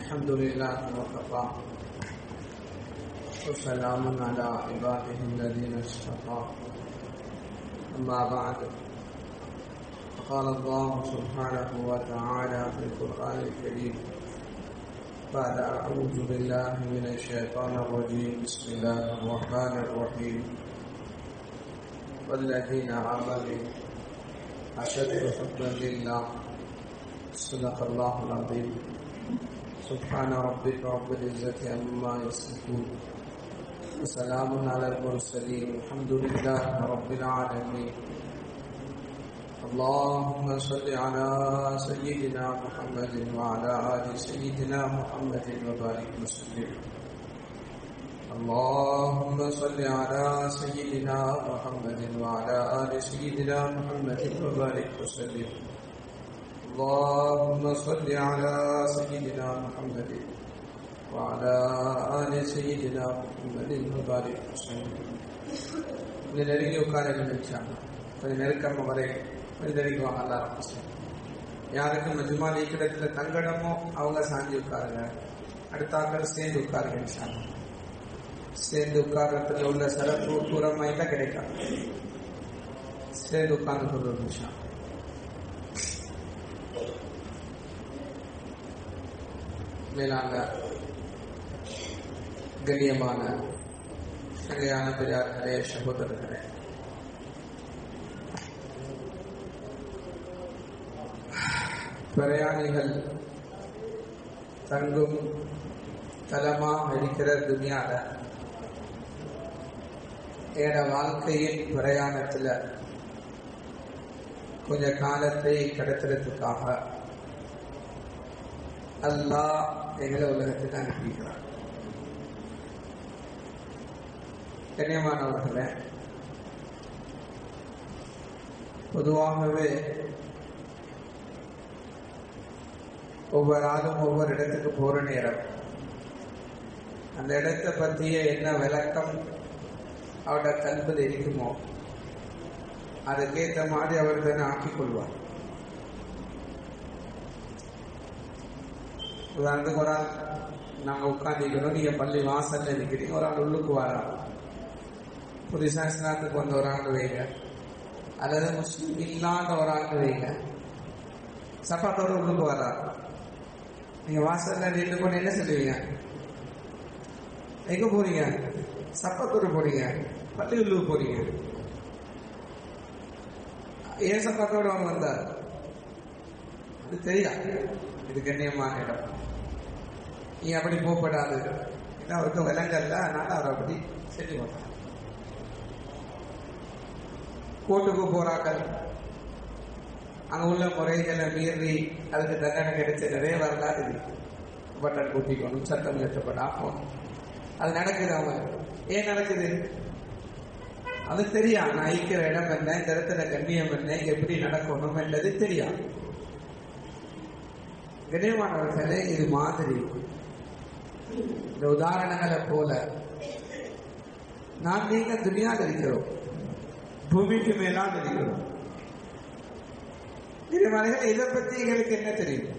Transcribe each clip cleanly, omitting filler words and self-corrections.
الحمد لله وكفى وسلام على عباده الذين اصطفى أما بعد فقال الله سبحانه وتعالى في القرآن الكريم بعد أعوذ بالله من الشيطان الرجيم بسم الله الرحمن الرحيم والذين آمنوا أشد حبا لله صدق الله العظيم سبحان ربك رب العزة عما يصفون وسلام على المرسلين الحمد لله رب العالمين اللهم صل على سيدنا محمد وعلى آل سيدنا محمد وبارك وسلم اللهم صل على سيدنا محمد وعلى آل سيدنا محمد وبارك وسلم اللهم صل على سيدنا محمد وعلى آل سيدنا محمد وبارك وسلم. கொஞ்சம் நெருங்கி உட்கார நினைச்சாங்க, கொஞ்சம் நெருக்கமாக வரை கொஞ்சம் நெருங்கி வாங்க. எல்லாரும் யாருக்கு மஜ்மா நீக்கிடத்துல தங்கடமோ அவங்க சாஞ்சி உட்காருங்க, அடுத்தாக்கள் சேர்ந்து உட்காருங்க. நினைச்சாங்க சேர்ந்து உட்கார்றதுல உள்ள சிறப்பு தூரமாயிட்டா கிடைக்காது. சேர்ந்து உட்கார்ந்து கொண்டு ஒரு நிமிஷம். மேலான கண்ணியமான சங்கையான பெரியார்களே, சகோதரர்களே, பிரயாணிகள் தங்கும் தலமா இருக்கிற துனியால என வாழ்க்கையின் பிரயாணத்துல கொஞ்ச காலத்தை கடத்துறதுக்காக அல்லாஹ் எங்களை உலகத்துக்கு அனுப்பிக்கிறார். கண்ணியமானவர்களே, பொதுவாகவே ஒவ்வொரு ஆளும் ஒவ்வொரு இடத்துக்கு போற நேரம் அந்த இடத்தை பற்றிய என்ன விளக்கம் அவருடைய கல்வியில் இருக்குமோ அதுக்கேற்ற மாதிரி அவர் தானே ஆக்கிக் கொள்வார். உதாரணத்துக்கு ஒரு ஆள் நாங்கள் உட்காந்துக்கிறோம், நீங்க பள்ளி வாசல்ல இருக்கிறீங்க, ஒரு ஆள் உள்ளுக்கு வரா, புதுசா இஸ்லாத்துக்கு வந்த ஒரு ஆண்டு வைங்க, அல்லது முஸ்லீம் இல்லாத ஒரு ஆண்டு வைங்க, சப்பாத்தோட உள்ளுக்கு வரா, நீங்க வாசல்ல நின்று கொண்டு என்ன சொல்லுவீங்க? எங்க போறீங்க? சப்பாத்தோடு போறீங்க, பள்ளி உள்ளுக்கு போறீங்க. ஏன் சப்பாத்தோடு அவங்க வந்தார்? அது தெரியா, இது கண்ணியமான இடம், நீ அப்படி போகப்படாது, அவருக்கு விலங்கல்ல, அதனால அவர் அப்படி செஞ்சு போட்டார். கோர்ட்டுக்கு போறாக்கள், அங்க உள்ள முறைகளை மீறி அதுக்கு தண்டனை கிடைச்ச நிறைய வரலாறு இருக்கு. பட்டன் கூட்டிக்கணும், சட்டம் ஏற்றப்படாமல் அது நடக்குது. அவங்க ஏன் நடக்குது அது தெரியா. நான் ஐக்கிற இடம் என்ன, இந்த இடத்துல கண்ணியம் என்ன, எப்படி நடக்கணும் என்றது தெரியா. கண்ணியமானவர்களே, இது மாதிரி இந்த உதாரணங்களை போல நாம் நீங்க துனியாவில் இருக்கிறோம், பூமிக்கு மேலால் இருக்கிறோம். இதை பத்தி எங்களுக்கு என்ன தெரியும்?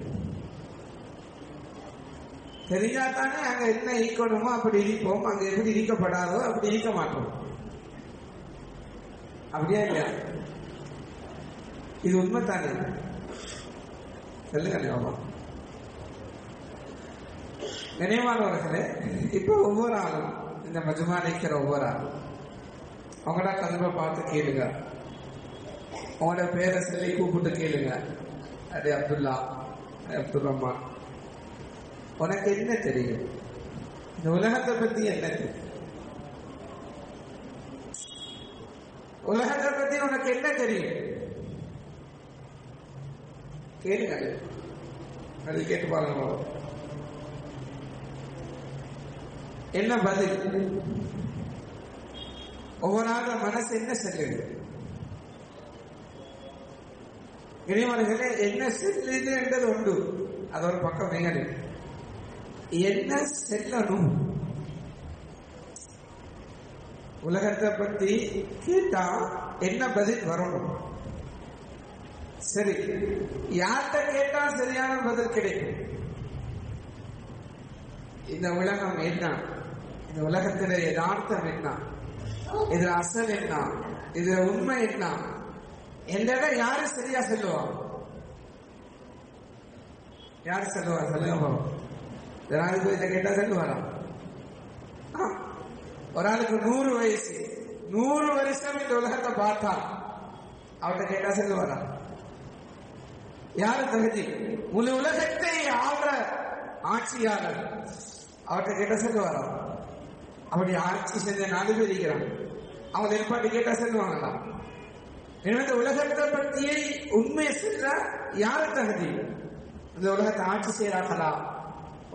தெரிஞ்சாதானே அங்க என்ன ஈக்கணுமோ அப்படி இருப்போம், அங்க எப்படி ஈக்கப்படாதோ அப்படி ஈக்க மாட்டோம். அப்படியா இல்லையா? இது உண்மை தானே? சொல்லுங்க. நினைவானவர்களே, இப்ப ஒவ்வொரு ஆளும் இந்த மஜ்மா நிற்கிற ஒவ்வொரு ஆளும் அவங்களோட கல்வை பார்த்து கேளுங்க, அவங்களோட பேரை சொல்லி கூப்பிட்டு கேளுங்க. அடே அப்துல்லா, அப்துல் ரஹ்மான், உனக்கு என்ன தெரியும்? இந்த உலகத்தை பத்தி என்ன தெரியும்? உலகத்தை பத்தி உனக்கு என்ன தெரியும்? கேளுங்க, அது கேட்டு பாருங்க. என்ன பதில்? ஒவ்வொரு ஆளும் மனசு என்ன செல்லுது? இறைவர்களே, என்ன செல்லுது என்றது உண்டு, அது ஒரு பக்கம் வேங்கடு. என்ன செல்லணும்? உலகத்தை பத்தி கேட்டா என்ன பதில் வரணும்? சரி, யார்கிட்ட கேட்டா சரியான பதில் கிடைக்கும்? இந்த உலகம் என்ன, இந்த உலகத்துல யதார்த்தம் என்ன, இதுல அசல் என்ன, இதுல உண்மை என்ன, எந்த இடம் யாரு சரியா சொல்லுவா? யாரு சொல்லுவா? சொல்லுங்க. ஜனாதிபதி கேட்டா சொல்லுவாரா? ஒரு ஆளுக்கு 100 வயசு, 100 வருஷம் இந்த உலகத்தை பார்த்தா அவர்கிட்ட கேட்டா சொல்லுவாரா? யாரு தகுதி? முழு உலகத்தை ஆள்ற ஆட்சியாளர் அவர்கிட்ட கேட்டா சொல்லுவாரா? அப்படி ஆட்சி செஞ்ச 4 பேர் இருக்கிறாங்க, அவங்க ஏற்பாட்டு கேட்டா சொல்லுவாங்களா? இந்த உலகத்தை பற்றிய உண்மையை சொல்ற யாரு தகுதி? இந்த உலகத்தை ஆட்சி செய்யறாங்களா,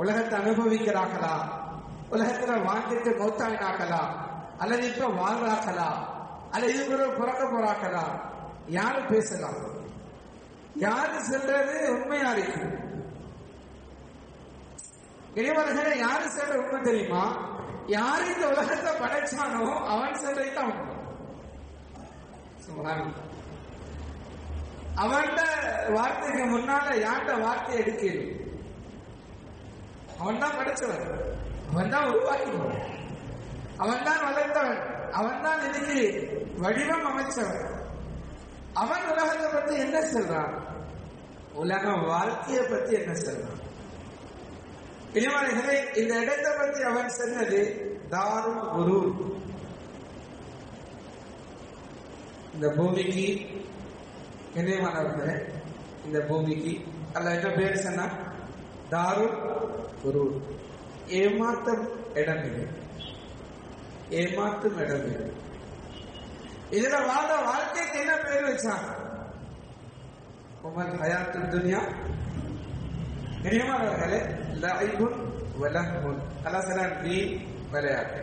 உலகத்தை அனுபவிக்கிறார்களா, உலகத்துல வாழ்ந்துட்டு மௌத்தாயினார்களா, அல்லது இப்ப வாழ்றார்களா, அல்லது இது பிறக்க போறார்களா? யாரு பேசலாம்? யாரு சொல்றது உண்மையா இருக்கு? இறைவர்களை யாரு சொல்ற உண்மை தெரியுமா? யாரு இந்த உலகத்தை படைச்சானோ அவன் சொல்றதுதான் உண்மை. அவன் வார்த்தைக்கு முன்னால யார்கிட்ட வார்த்தை எடுக்கல. அவன் தான் படைச்சவன், அவன் தான் உருவாக்கினவன், அவன் தான் வளர்த்தவன், அவன் தான் இதுக்கு வடிவம் அமைச்சவன். அவன் உலகத்தை பத்தி என்ன சொல்றான்? உலக வாழ்க்கையை பத்தி என்ன சொல்றான்? இனிமலைகளை இந்த இடத்தை பத்தி அவன் சொன்னது தாருல் குரூர். இந்த பூமிக்கு இணையமானவர்களே, இந்த பூமிக்கு அல்ல என்ன பேர் சொன்னா தாருல் குரூர், ஏமாத்தும் இடம் இது, ஏமாத்தும் இடம் இது. இதுல வாழ வாழ்க்கைக்கு என்ன பேர் வச்சாங்க? உமல் ஹயாத்து துன்யா. இனியமானவர்களே, லஐபுன் வலஹ்வுன், அல்லாஹ் வீண் விளையாட்டு.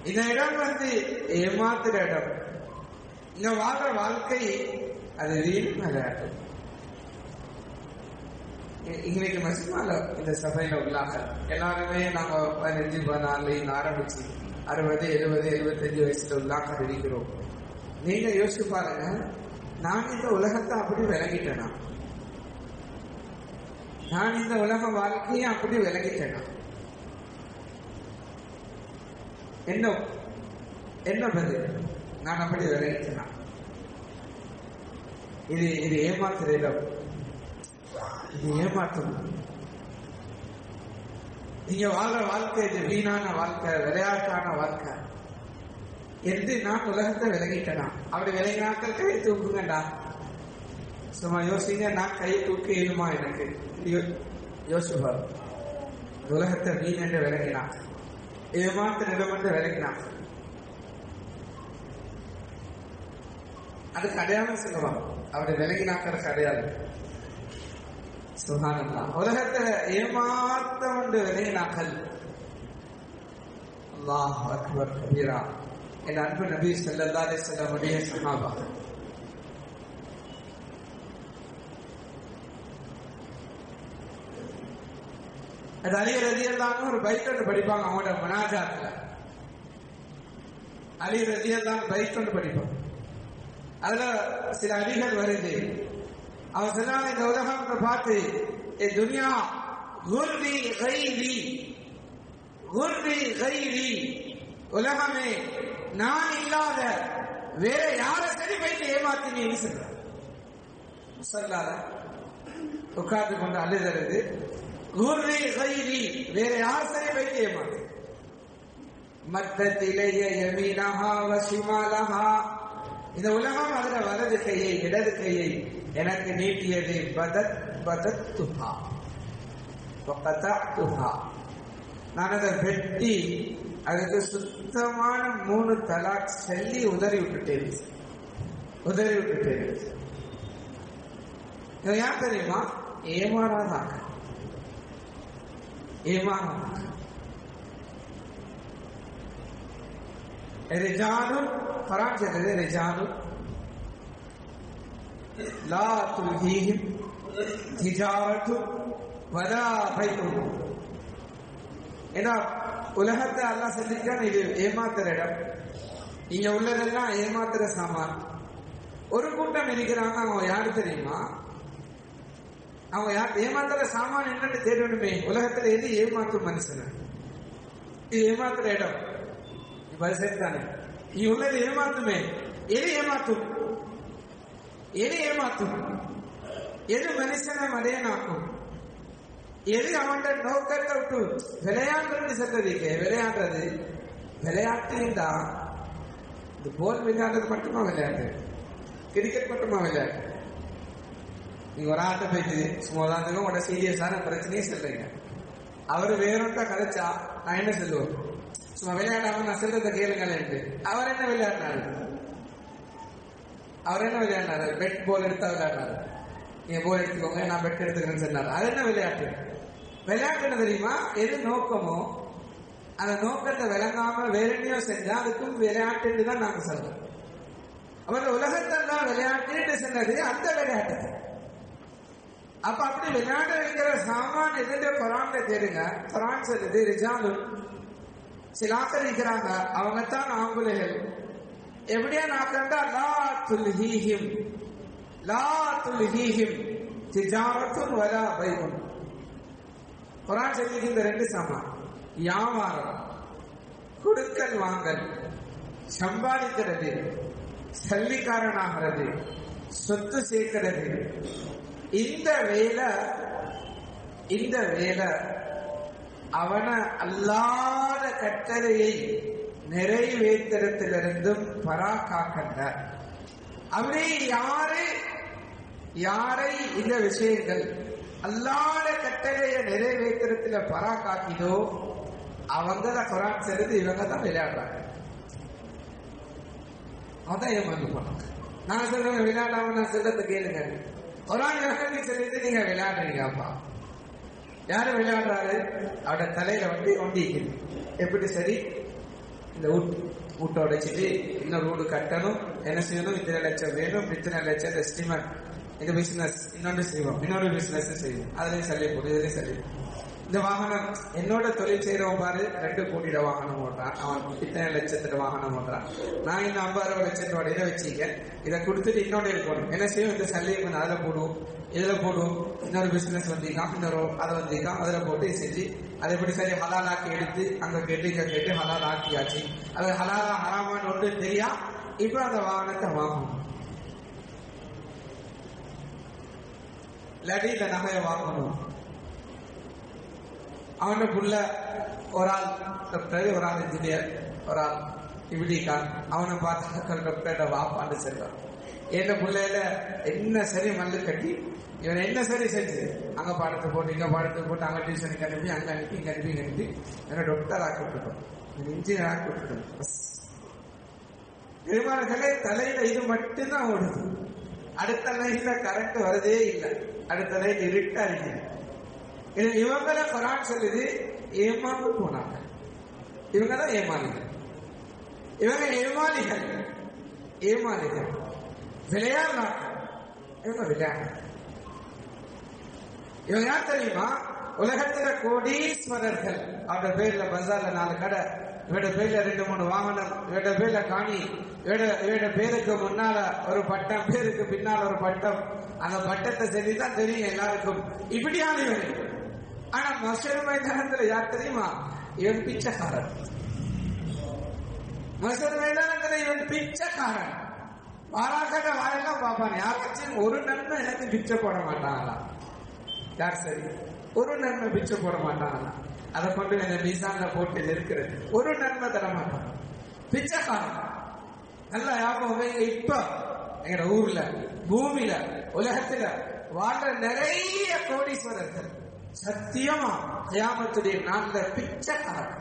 இந்த இடம் ஏமாத்துற இடம். இங்க வாழ்ற வாழ்க்கை அது வீண் விளையாட்டு. இன்னைக்கு மசிமால இந்த சபையில உள்ளாக எல்லாருமே நாங்க 15, 14 ஆரம்பிச்சு 60, 70, 75 வயசுல உள்ளாக இருக்கிறோம். நீங்க யோசிச்சு பாருங்க, நான் இந்த உலகத்தை அப்படி விளங்கிட்டேனா? நான் இந்த உலக வாழ்க்கையை அப்படி விளங்கிட்டேனா? என்ன பதில்? நான் அப்படி விளங்கிட்டேனா? இது ஏமாத்துற இடம், இது ஏமாற்றும். நீங்க வாழ்ற வாழ்க்கை இது வீணான வாழ்க்கை, விளையாட்டான வாழ்க்கை என்று நான் உலகத்தை விலகிட்டேனா? அப்படி விலகினாக்கள் கை தூக்குங்கண்டா. சும்மா யோசிங்க, நான் கை தூக்க இயலுமா? எனக்கு யோசிப்பார். உலகத்தை வீண் என்று விலகினான், ஏமாத்த நிலம் என்று விலகினான். அதுக்கு அடையாளம் சொல்லுவான், அப்படி விலகினாக்களுக்கு அடையாளம். சுப்ஹானல்லாஹ். உலகத்தை ஏமாத்தம் என்று விலகினாக்கள். அல்லாஹ் அக்பர் கபீரா. என் அன்பு நபி ஸல்லல்லாஹு அலைஹி வஸல்லம் உடைய சஹாபா, அது அலி ரலியல்லாஹு அன்ஹு ஒரு பைத் ஒன்று படிப்பாங்க அவங்களோட மனாஜாத்துல. அலி ரலியல்லாஹு அன்ஹு பைத் ஒன்று படிப்பாங்க. அதுல சில அடிகள் வருது. அவன் சொன்னாங்க, இந்த உலகத்தை பார்த்து, ஏ துனியா குர்ரி கைரி, குர்ரி கைரி, உலகமே நான் இல்லாத வேற யார சரி போயிட்டு ஏமாத்தினீன்னு சொல்ற. முசல்லால உட்கார்ந்து கொண்டு அழுகிறது. குர்ரி கைரி, வேற யார் சரி போயிட்டு ஏமாத்து. மத்தத்திலேயே யமீனஹா வ ஷிமாலஹா, இந்த உலகம் அதுல வலது கையை இடது கையை எனக்கு நீட்டியது. பதத் பதத்துஹா வ கதஅதுஹா, நான் அதை வெட்டி அதுக்கு சுத்தமான 3 தலாக் சொல்லி உதறி விட்டுட்டேன். யார் தெரியுமா? ஏமாறாதாங்க, ஏமாறாதாங்க. ரிஜாலுன் குர்ஆன் சொல்லுது, ரிஜாலுன் லா துல்ஹீஹிம் திஜாரத்து வலா பைஉ. ஏன்னா உலகத்தை அல்லாஹ் சொல்லிருக்கான், இது ஏமாத்துற இடம், இங்க உள்ளதெல்லாம் ஏமாத்துற சாமான். ஒரு கூட்டம் இருக்கிறாங்க, அவங்க யாரு தெரியுமா? அவங்க ஏமாத்துற சாமான் என்னன்னு தேடணுமே. உலகத்துல எது ஏமாத்தும் மனுஷன? இது ஏமாத்துற இடம் தானே. நீ உள்ளது ஏமாத்துமே. எது ஏமாத்தும்? எது ஏமாத்தும்? எது மனுஷனை மடையனாக்கும்? எது அவன் நோக்கத்தை விட்டு விளையாடுறது சொல்றதுக்கு விளையாடுறது விளையாட்டுண்டா இந்த போல் விளையாடுறது மட்டுமா விளையாட்டு? கிரிக்கெட் மட்டுமா விளையாட்டு? நீங்க ஒரு ஆட்ட போயிட்டு சும்மா உதாரணத்துக்கு உங்களோட சீரியஸான பிரச்சனையே சொல்றீங்க. அவரு வேறொன்ட்டா கதைச்சா நான் என்ன சொல்லுவேன்? சும்மா விளையாடாம நான் சொல்றத கேளுங்களேன்ட்டு. அவர் என்ன விளையாடினாரு? அவர் என்ன விளையாடினாரு? பெட் போல் எடுத்தா விளையாடினாரு. நீங்க போல் எடுத்துக்கோங்க, நான் பெட் எடுத்துக்கிறேன்னு சொன்னாரு. அது என்ன விளையாட்டு? விளையாட்டுன்னு தெரியுமா? எது நோக்கமோ அந்த நோக்கத்தை விளங்காம வேற என்னையோ செஞ்சா அதுக்கும் விளையாட்டுன்னு தான் நாங்க சொல்றோம். அவர் உலகத்தான் விளையாட்டு சொன்னது அந்த விளையாட்டு. அப்ப அப்படி விளையாட வைக்கிற சாமான் எதுன்னு குரான்ல தேடுங்க. குரான் சொல்லுது ரிஜாலும் சிலாக்கள் இருக்கிறாங்க, அவங்கத்தான் ஆம்புலைகள். எப்படியா நான் கண்டா லா துல்ஹீஹிம் லா துல்ஹீஹிம் திஜாரத்துன் வலா பைஉன். குரான் சொல்லிக்கு இந்த ரெண்டு சாமான், வியாபாரம், கொடுக்கல் வாங்கல், சம்பாதிக்கிறது, சல்லிக்காரனாகிறது, சொத்து சேர்க்கிறது, இந்த வேலை அவனை அல்லாத கட்டளையை நிறைவேற்றத்திலிருந்தும் பராக்காக்கின்ற. அப்படி யாரை இந்த விஷயங்கள் அல்லாத கட்டளையை நிறைவேற்றத்துல பராக்காக்கிதோ அவங்க தான் குரான் சொல்லுது இவங்க தான் விளையாடுறாங்க. அதான் ஏமாந்து போனாங்க. நான் சொல்றேன் விளையாடாம நான் சொல்றதை கேளுங்க. குரான் சொல்லிட்டு நீங்க விளையாடுறீங்க. அப்பா யாரு விளையாடுறாரு? அவட தலையில ஒண்டிக்குது. எப்படி சரி இந்த வீட்டை உடைச்சிட்டு இன்னொரு வீடு கட்டணும், என்ன செய்யணும், இத்தனை லட்சம் வேணும், இத்தனை லட்சம் எஸ்டிமேட், இந்த பிசினஸ் இன்னொன்று செய்வோம், இன்னொரு பிசினஸ் செய்வோம், அதுலயும் சல்லி போடும், இதுலயும் சல்லி. இந்த வாகனம் என்னோட தொழில் செய்யறவன் பாரு 2 கோடி வாகனம் ஓட்டுறான், அவன் இத்தனை லட்சத்துல வாகனம் ஓட்டுறான், நான் இன்னும் 50-60 லட்சத்தோட இதை வச்சுக்க, இதை கொடுத்துட்டு இன்னொன்று இருக்கணும், என்ன செய்யும், இந்த சல்லியை கொஞ்சம் அதில் போடுவோம், இதுல போடுவோம், இன்னொரு பிசினஸ் வந்திருக்கான், இன்னொரு அதை வந்திருக்கான், அதுல போட்டு செஞ்சு அதை எப்படி சரி ஹலாலாக்கி எடுத்து அங்க கேட்டு இங்க கேட்டு ஹலால் ஆக்கியாச்சு. அது ஹலாலா ஹராமான்னு ஒன்று தெரியா. இப்ப அந்த வாகனத்தை வாங்கணும், இல்லாட்டி இந்த நகையை வாங்கணும். அவன புள்ள ஒரு ஆள் டாக்டர், ஒரு ஆள் இன்ஜினியர், ஒரு ஆள் இப்படிக்கா. அவனை பார்த்தா டாக்டர்கிட்ட வாப்பான்னு சொல்றான். என் பிள்ளையில என்ன சரி மல்லு கட்டி இவன் என்ன சரி செஞ்சு அங்க பாடத்தை போட்டு இங்க பாடத்தை போட்டு அங்க டியூஷனுக்கு அனுப்பி அங்க அனுப்பி இங்க அனுப்பி இங்க அனுப்பி என்ன டாக்டர் ஆக்கி விட்டுட்டோம், இன்ஜினியர் ஆக்கி விட்டுட்டோம். பெருமாள்களே தலையில இது மட்டும்தான் ஓடுது. அடுத்த லைன்ல கரண்ட் வரதே இல்லை, அடுத்த லைன் இருட்டா இருக்கு. இவங்களை குரான் சொல்லுது ஏமாந்து போனாங்க. இவங்க தான் ஏமாளிகள். இவங்க ஏமாளிகள் விளையாடுறாங்க. இவங்க விளையாடு. இவங்க யார் தெரியுமா? உலகத்துல கோடீஸ்வரர்கள். அவட பேர்ல பஜார்ல 4 கடை, இவட பேர்ல 2-3 வாகனம், இவட பேர்ல காணி, இவட பேருக்கு முன்னால ஒரு பட்டம், பேருக்கு பின்னால ஒரு பட்டம். அந்த பட்டத்தை சொல்லிதான் தெரியும் எல்லாருக்கும் இப்படியான இவன். ஆனா மஷர் மைதானத்துல யார் தெரியுமா? இவன் பிச்சைக்காரன். மஷர் மைதானத்துல இவன் பிச்சைக்காரன். வாராக்கட்ட வாரெல்லாம் பார்ப்பான். யாராச்சும் ஒரு நன்மை எனக்கு பிச்சை போட மாட்டாங்களா? யார் சரி ஒரு நன்மை பிச்சை போட மாட்டாங்களா? அதை கொண்டு இந்த மீசான்ல போட்டு இருக்கிறது ஒரு நன்மை தர மாட்டாங்க. பிச்சைக்காரன். நல்லா ஞாபகம். இப்ப எங்க ஊர்ல பூமியில உலகத்துல வாழ்ற நிறைய கோடீஸ்வரர்கள் சத்தியமா கியாமத்துடைய நாள்ல பிச்சைக்காரன்.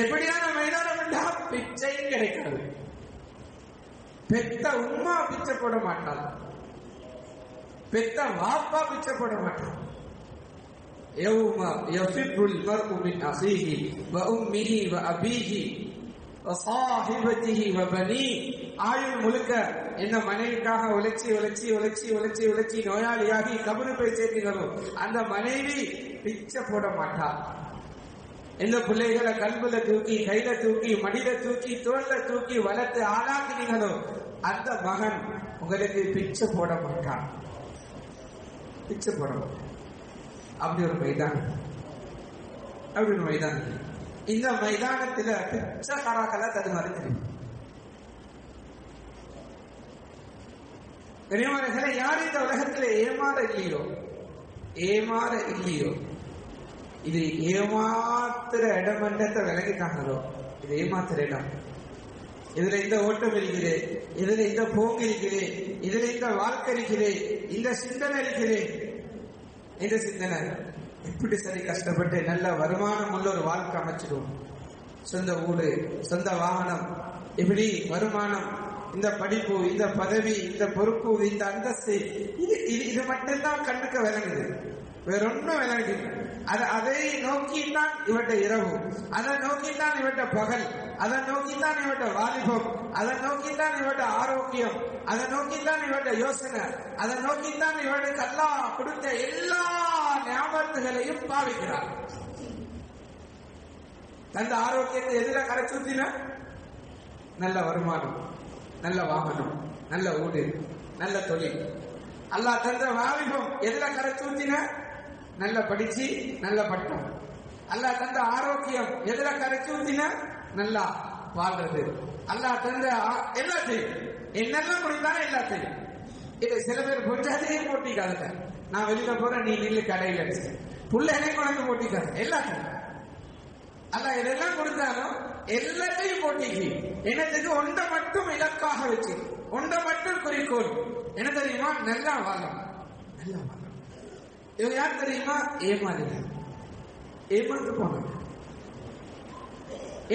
எப்படியான மைதானம் என்றால் பிச்சையும் கிடைக்காது. பெத்த உம்மா பிச்சை போட மாட்டாள், பெத்த வாப்பா பிச்சை போட மாட்டாள். يوم يفر المرء من أخيه وأمه وأبيه وصاحبته وبنيه. ஆயுள் முழுக்க என்ன மனைவிக்காக உழைச்சி நோயாளியாகி கபரு போய் சேர்த்தீங்களோ அந்த மனைவி பிச்சை போட மாட்டாள். எந்த பிள்ளைகளை கல்புல தூக்கி, கையில தூக்கி, மடியில தூக்கி, தோல்ல தூக்கி வளர்த்து ஆளாக்குனீங்களோ அந்த மகன் உங்களுக்கு பிச்சை போட மாட்டான், பிச்சை போட மாட்டான். அப்படி ஒரு மைதானம், அப்படி ஒரு மைதானம். இந்த மைதானத்துல பிச்சைக்காரர்களை தடுமாறி தெரியும். கனியமானவர்களே, யார் இந்த உலகத்துல ஏமாற இல்லையோ, இது ஏமாத்துற இடம் என்றத்தை விலகிட்டாங்களோ, இது ஏமாத்துற இடம். இதுல இந்த ஓட்டம் இருக்குது, இதுல இந்த போக்கு இருக்குது, இதுல இந்த வாழ்க்கை இருக்குது, இந்த சிந்தனை இருக்குது. இந்த சிந்தனை எப்படி சரி கஷ்டப்பட்டு நல்ல வருமானம் உள்ள ஒரு வாழ்க்கை அமைச்சிடும். சொந்த வீடு, சொந்த வாகனம், இப்படி வருமானம், இந்த படிப்பு, இந்த பதவி, இந்த பொறுப்பு, இந்த அந்தஸ்து, இது மட்டும்தான் கண்ணுக்கு விளங்குது, வேற ஒன்றும் விளங்குது. அதை நோக்கித்தான் இவட்ட இரவு, அதை நோக்கித்தான் இவட்ட பகல், அதை நோக்கித்தான் இவட்ட வாலிபம், அதை நோக்கித்தான் இவட்ட ஆரோக்கியம், அதை நோக்கித்தான் இவட்ட யோசனை, அதை நோக்கித்தான் இவனுக்கு அல்லாஹ் கொடுத்த எல்லா ஞாபகங்களையும் பாவிக்கிறார். தந்த ஆரோக்கியத்தை எதிர கரைச்சுத்தினா நல்ல வருமானம், நல்ல வாகனம், நல்ல ஊடு, நல்ல தொழில். அல்லாஹ் தந்த வாலிபம் எதிர கரைச்சூத்தின நல்ல படிச்சு நல்ல பட்டம். அல்லாஹ் தந்த ஆரோக்கியம் எதிர கரைச்சூத்தின நல்லா வாழ்றது. அல்லாஹ் தந்த எல்லாத்தையும் என்னெல்லாம் கொடுத்தாலும் எல்லாத்தையும். இது சில பேர் கொஞ்சத்தையும் போட்டிக்காதுங்க. நான் வெளியில போறேன், நீ நில்லு கடையில் அடிச்சு புள்ளைகளை கொண்டு போட்டிக்காது. எல்லாத்தையும் அல்லாஹ் இதெல்லாம் கொடுத்தாலும் எல்லாத்தையும் போட்டிக்கு என்னத்துக்கு ஒன்றை மட்டும் இலக்காக வச்சு, ஒன்றை மட்டும் குறிக்கோள். என்ன தெரியுமா? நல்லா வாழும், நல்லா வாழும். இவங்க யார் தெரியுமா? ஏமாந்து போனாங்க.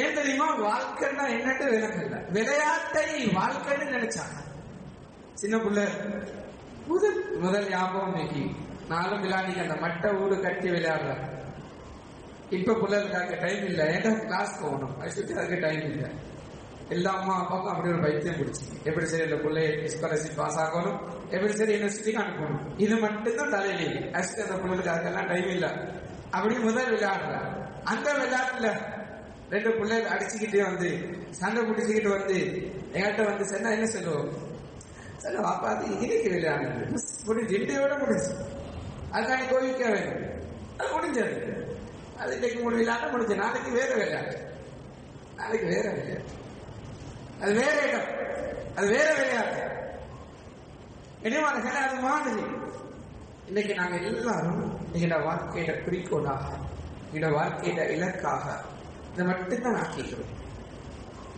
ஏன் தெரியுமா? வாழ்க்கைன்னா என்னட்டு விளங்கல, விளையாட்டை வாழ்க்கைன்னு நினைச்சாங்க. சின்ன பிள்ளை முதல் ஞாபகம் நீக்கி நானும் விளையாடிக்க அந்த மட்டை ஊடு கட்டி விளையாடுற. இப்ப பிள்ளைகளுக்காக டைம் இல்லை, ஏன்னா கிளாஸ் போகணும், அதுக்கு டைம் இல்லை. எல்லா அம்மா அப்பாவுக்கும் அப்படி ஒரு பைத்தியம் பிடிச்சி, எப்படி சரி இந்த பிள்ளை ஸ்காலர்ஷிப் பாஸ் ஆகணும், எப்படி சரி யூனிவர்சிட்டிக்கு அனுப்பணும், இது மட்டும்தான் தலையிலே. ஆக்சுவலி அந்த பிள்ளைகளுக்கு அதுக்கெல்லாம் டைம் இல்லை. அப்படி முதல் விளையாடுற. அந்த விளையாட்டுல ரெண்டு பிள்ளைகள் அடிச்சுக்கிட்டே வந்து சண்டை பிடிச்சுக்கிட்டு வந்து என்கிட்ட வந்து சொன்னா என்ன சொல்லுவோம்? சொல்ல பாப்பா அது இன்னைக்கு விளையாடுறது முடிஞ்சு, இன்றையோட முடிஞ்சு, அதுக்காண்டி கோவிக்க வேண்டும், அது முடிஞ்சது. அது இன்னைக்கு விளையாட முடிஞ்சு, நாளைக்கு வேற விளையாட்டு, நாளைக்கு வேற விளையாட்டு, அது வேற இடம், அது வேற விளையாட்டு. இனிமான அது மாதிரி இன்னைக்கு நாங்க எல்லாரும் எங்களோட வாழ்க்கையில குறிக்கோளாக, எங்களோட வாழ்க்கையில இலக்காக இதை மட்டும்தான் ஆக்கிக்கிறோம்.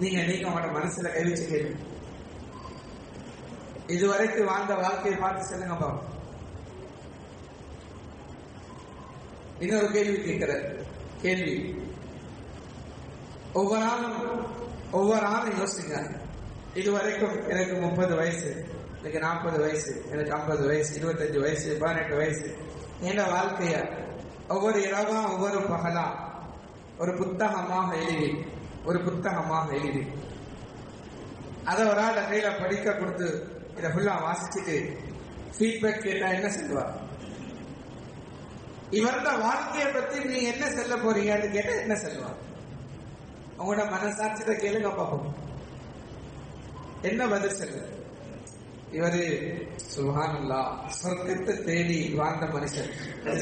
நீங்க உங்களோட மனசுல கைவிச்சு கேள்வி, இதுவரைக்கும் வாழ்ந்த வாழ்க்கையை பார்த்து சொல்லுங்க பாப்போம். இன்னொரு கேள்வி கேட்கிற கேள்வி, ஒவ்வொரு ஆளும் யோசிங்க. இதுவரைக்கும் எனக்கு 30 வயசு, எனக்கு 40 வயசு, எனக்கு 50 வயசு, 25 வயசு, 18 வயசு, என் வாழ்க்கைய ஒவ்வொரு இரவா ஒவ்வொரு பகலா ஒரு புத்தகமாக எழுதி அதை ஒரு ஆள் கையில படிக்க கொடுத்து இதை ஃபுல்லா வாசிச்சுட்டு ஃபீட்பேக் கேட்டா என்ன சொல்லுவார்? இவரோட வாழ்க்கையை பத்தி நீங்க என்ன சொல்ல போறீங்கன்னு கேட்டா என்ன சொல்லுவார்? உங்களோட மனசாட்சியத்தை கேளுங்க பாப்போம், என்ன பதில் சொல்ல? இவரு சுப்ஹானல்லாஹ் சொர்க்கத்தை தேடி வாழ்ந்த மனுஷன்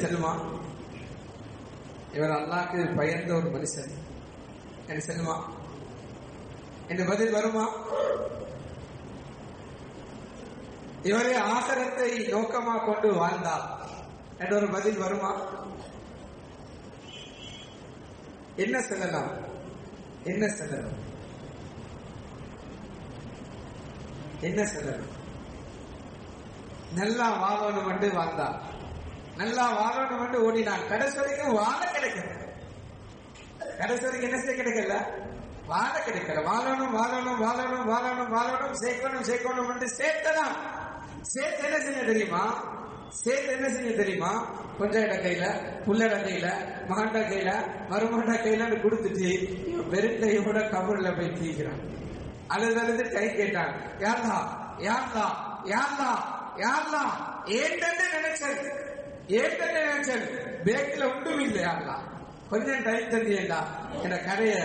சொல்லுமா? இவர் அல்லாஹ்க்கு பயந்த ஒரு மனுஷன் என்ன சொல்லுமா? இந்த பதில் வருமா? இவரே ஆகரத்தை நோக்கமா கொண்டு வாழ்ந்தார் என்ற ஒரு பதில் வருமா? என்ன சொல்லலாம்? என்ன சொல்லலாம்? என்ன சொல்லலாம்? நல்லா வாழணும் என்று வாழ்ந்தார், நல்லா வாழணும் என்று ஓடினான். கடைசி வரைக்கும் வாழ கிடைக்கல. கடைசி வரைக்கும் என்ன செய்ய கிடைக்கல? வாழ கிடைக்கல. வாழணும் வாழணும் வாழணும் வாழணும் வாழணும் சேர்க்கணும் சேர்க்கணும் என்று சேர்த்ததான். சேர்த்து என்ன செய்ய தெரியுமா? சேர்த்து என்ன செய்ய தெரியுமா? கொஞ்சம் இட கையில, புள்ளட கையில, மகண்ட கையில, மருமண்ட கையில கொடுத்துட்டு வெறும் கையோட கபூர்ல போய் தீக்கிறான். அழுது கை கேட்டான், யாருலா யாருலா யாருலா யாருலா ஏண்டன்னு நினைச்சது பேக்கில் ஒன்றும் இல்லை. யாருலா கொஞ்சம் டைம் தந்தியண்டா என்ற கதைய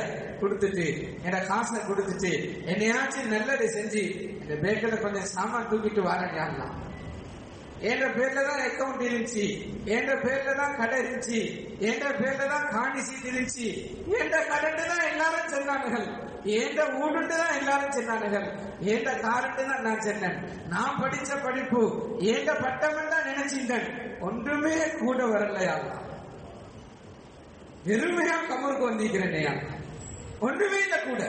கொடுத்துட்டு என் காசை கொடுத்துட்டு என்னையாச்சும் நல்லதை செஞ்சு இந்த பேக்கில் கொஞ்சம் சாமான் தூக்கிட்டு வரேன். என்ற பேர்ல தான் அக்கௌண்ட் இருந்துச்சு, என்ற பேர்ல தான் கடை இருந்துச்சு, என்ற பேர்ல தான் காணி சீட் இருந்துச்சு, என்ற கடை தான் எல்லாரும் சொன்னார்கள், என்ற ஊடுட்டு தான் எல்லாரும் சொன்னார்கள், என்ற காரட்டு தான் நான் சொன்னேன். நான் படிச்ச படிப்பு என்ற பட்டம் தான் நினைச்சிருந்தேன். ஒன்றுமே கூட வரலையா, வெறுமையா கபருக்கு வந்திருக்கிறேன். ஒன்றுமே இல்லை கூட,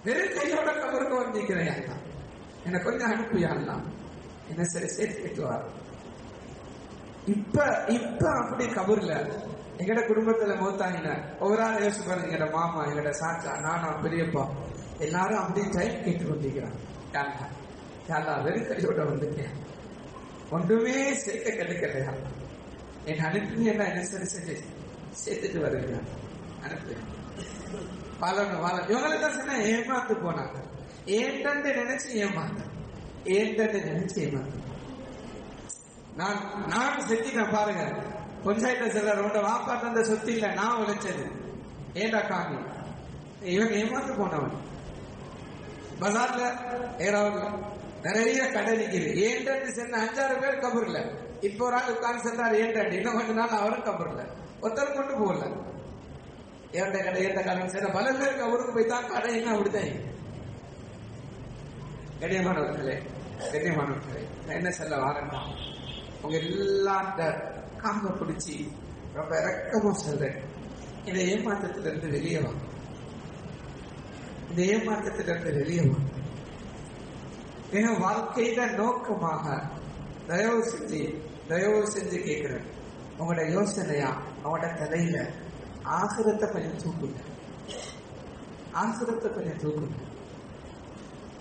வெறும் கையோட கபருக்கு வந்திருக்கிறேன். எனக்கு கொஞ்சம் அனுப்பியாலாம் என்ன சரி சேர்த்துக்கிட்டு வர. இப்ப அப்படி கபூர்ல எங்கட குடும்பத்துல மௌத்தாங்கின ஒவ்வொரு ஆள் யோசிச்சு பாருங்க. எங்கட மாமா, எங்கட சாச்சா, நானா, பெரியப்பா எல்லாரும் அப்படி டைம் கேட்டு கொண்டிருக்கிறான். வெறும் கையோட வந்துட்டேன், ஒன்றுமே சேர்க்க கிடைக்கலையா, என் அனுப்பி என்ன சரி செஞ்சு சேர்த்துட்டு வருவீங்க அனுப்பி வாழணும் வாழ. இவங்களுக்கு தான் சொன்ன ஏமாத்து போனாங்க. ஏன்ட்டு நினைச்சு ஏமாத்த, ஏன்ட்டு நினைச்சு ஏமாத்த. நான் செஞ்சிட்டேன் பாருங்க. பஞ்சாயத்துல சொல்றாரு, உண்ட வாப்பாட்டு அந்த சொத்து இல்ல, நான் உழைச்சது ஏண்டா காமி. இவன் ஏமாத்து போனவன். பஜார்ல ஏறாவது நிறைய கடை நிக்குது. ஏன்ட்டு சொன்ன 5-6 பேர் கபூர்ல. இப்போ ஒரு ஆள் உட்கார்ந்து சென்றாரு ஏன்டாண்டி, இன்னும் கொஞ்ச நாள் அவரும் கபூர்ல. ஒருத்தரும் கொண்டு போகல. ஏண்ட கடை ஏண்ட கடன் சேர்ந்த பல பேருக்கு அவருக்கு போய் தான் கடை என்ன அப்படித்தான். கண்ணியமானவர்களே, நான் என்ன சொல்ல வாரேன்னா, உங்க எல்லாத்த காம்ப பிடிச்சி ரொம்ப இறக்கமா சொல்றேன், இந்த ஏமாற்றத்திலிருந்து வெளியே வாங்க. இந்த ஏமாற்றத்திலிருந்து வெளியே வாங்க. ஏன்னா வாழ்க்கையில நோக்கமாக தயவு செஞ்சு கேட்கிறேன், உங்களோட யோசனையா அவங்களோட தலையில ஆசிரத்தை கொஞ்சம் தூக்குங்க. ஆசிரத்தை கொஞ்சம் தூக்குங்க.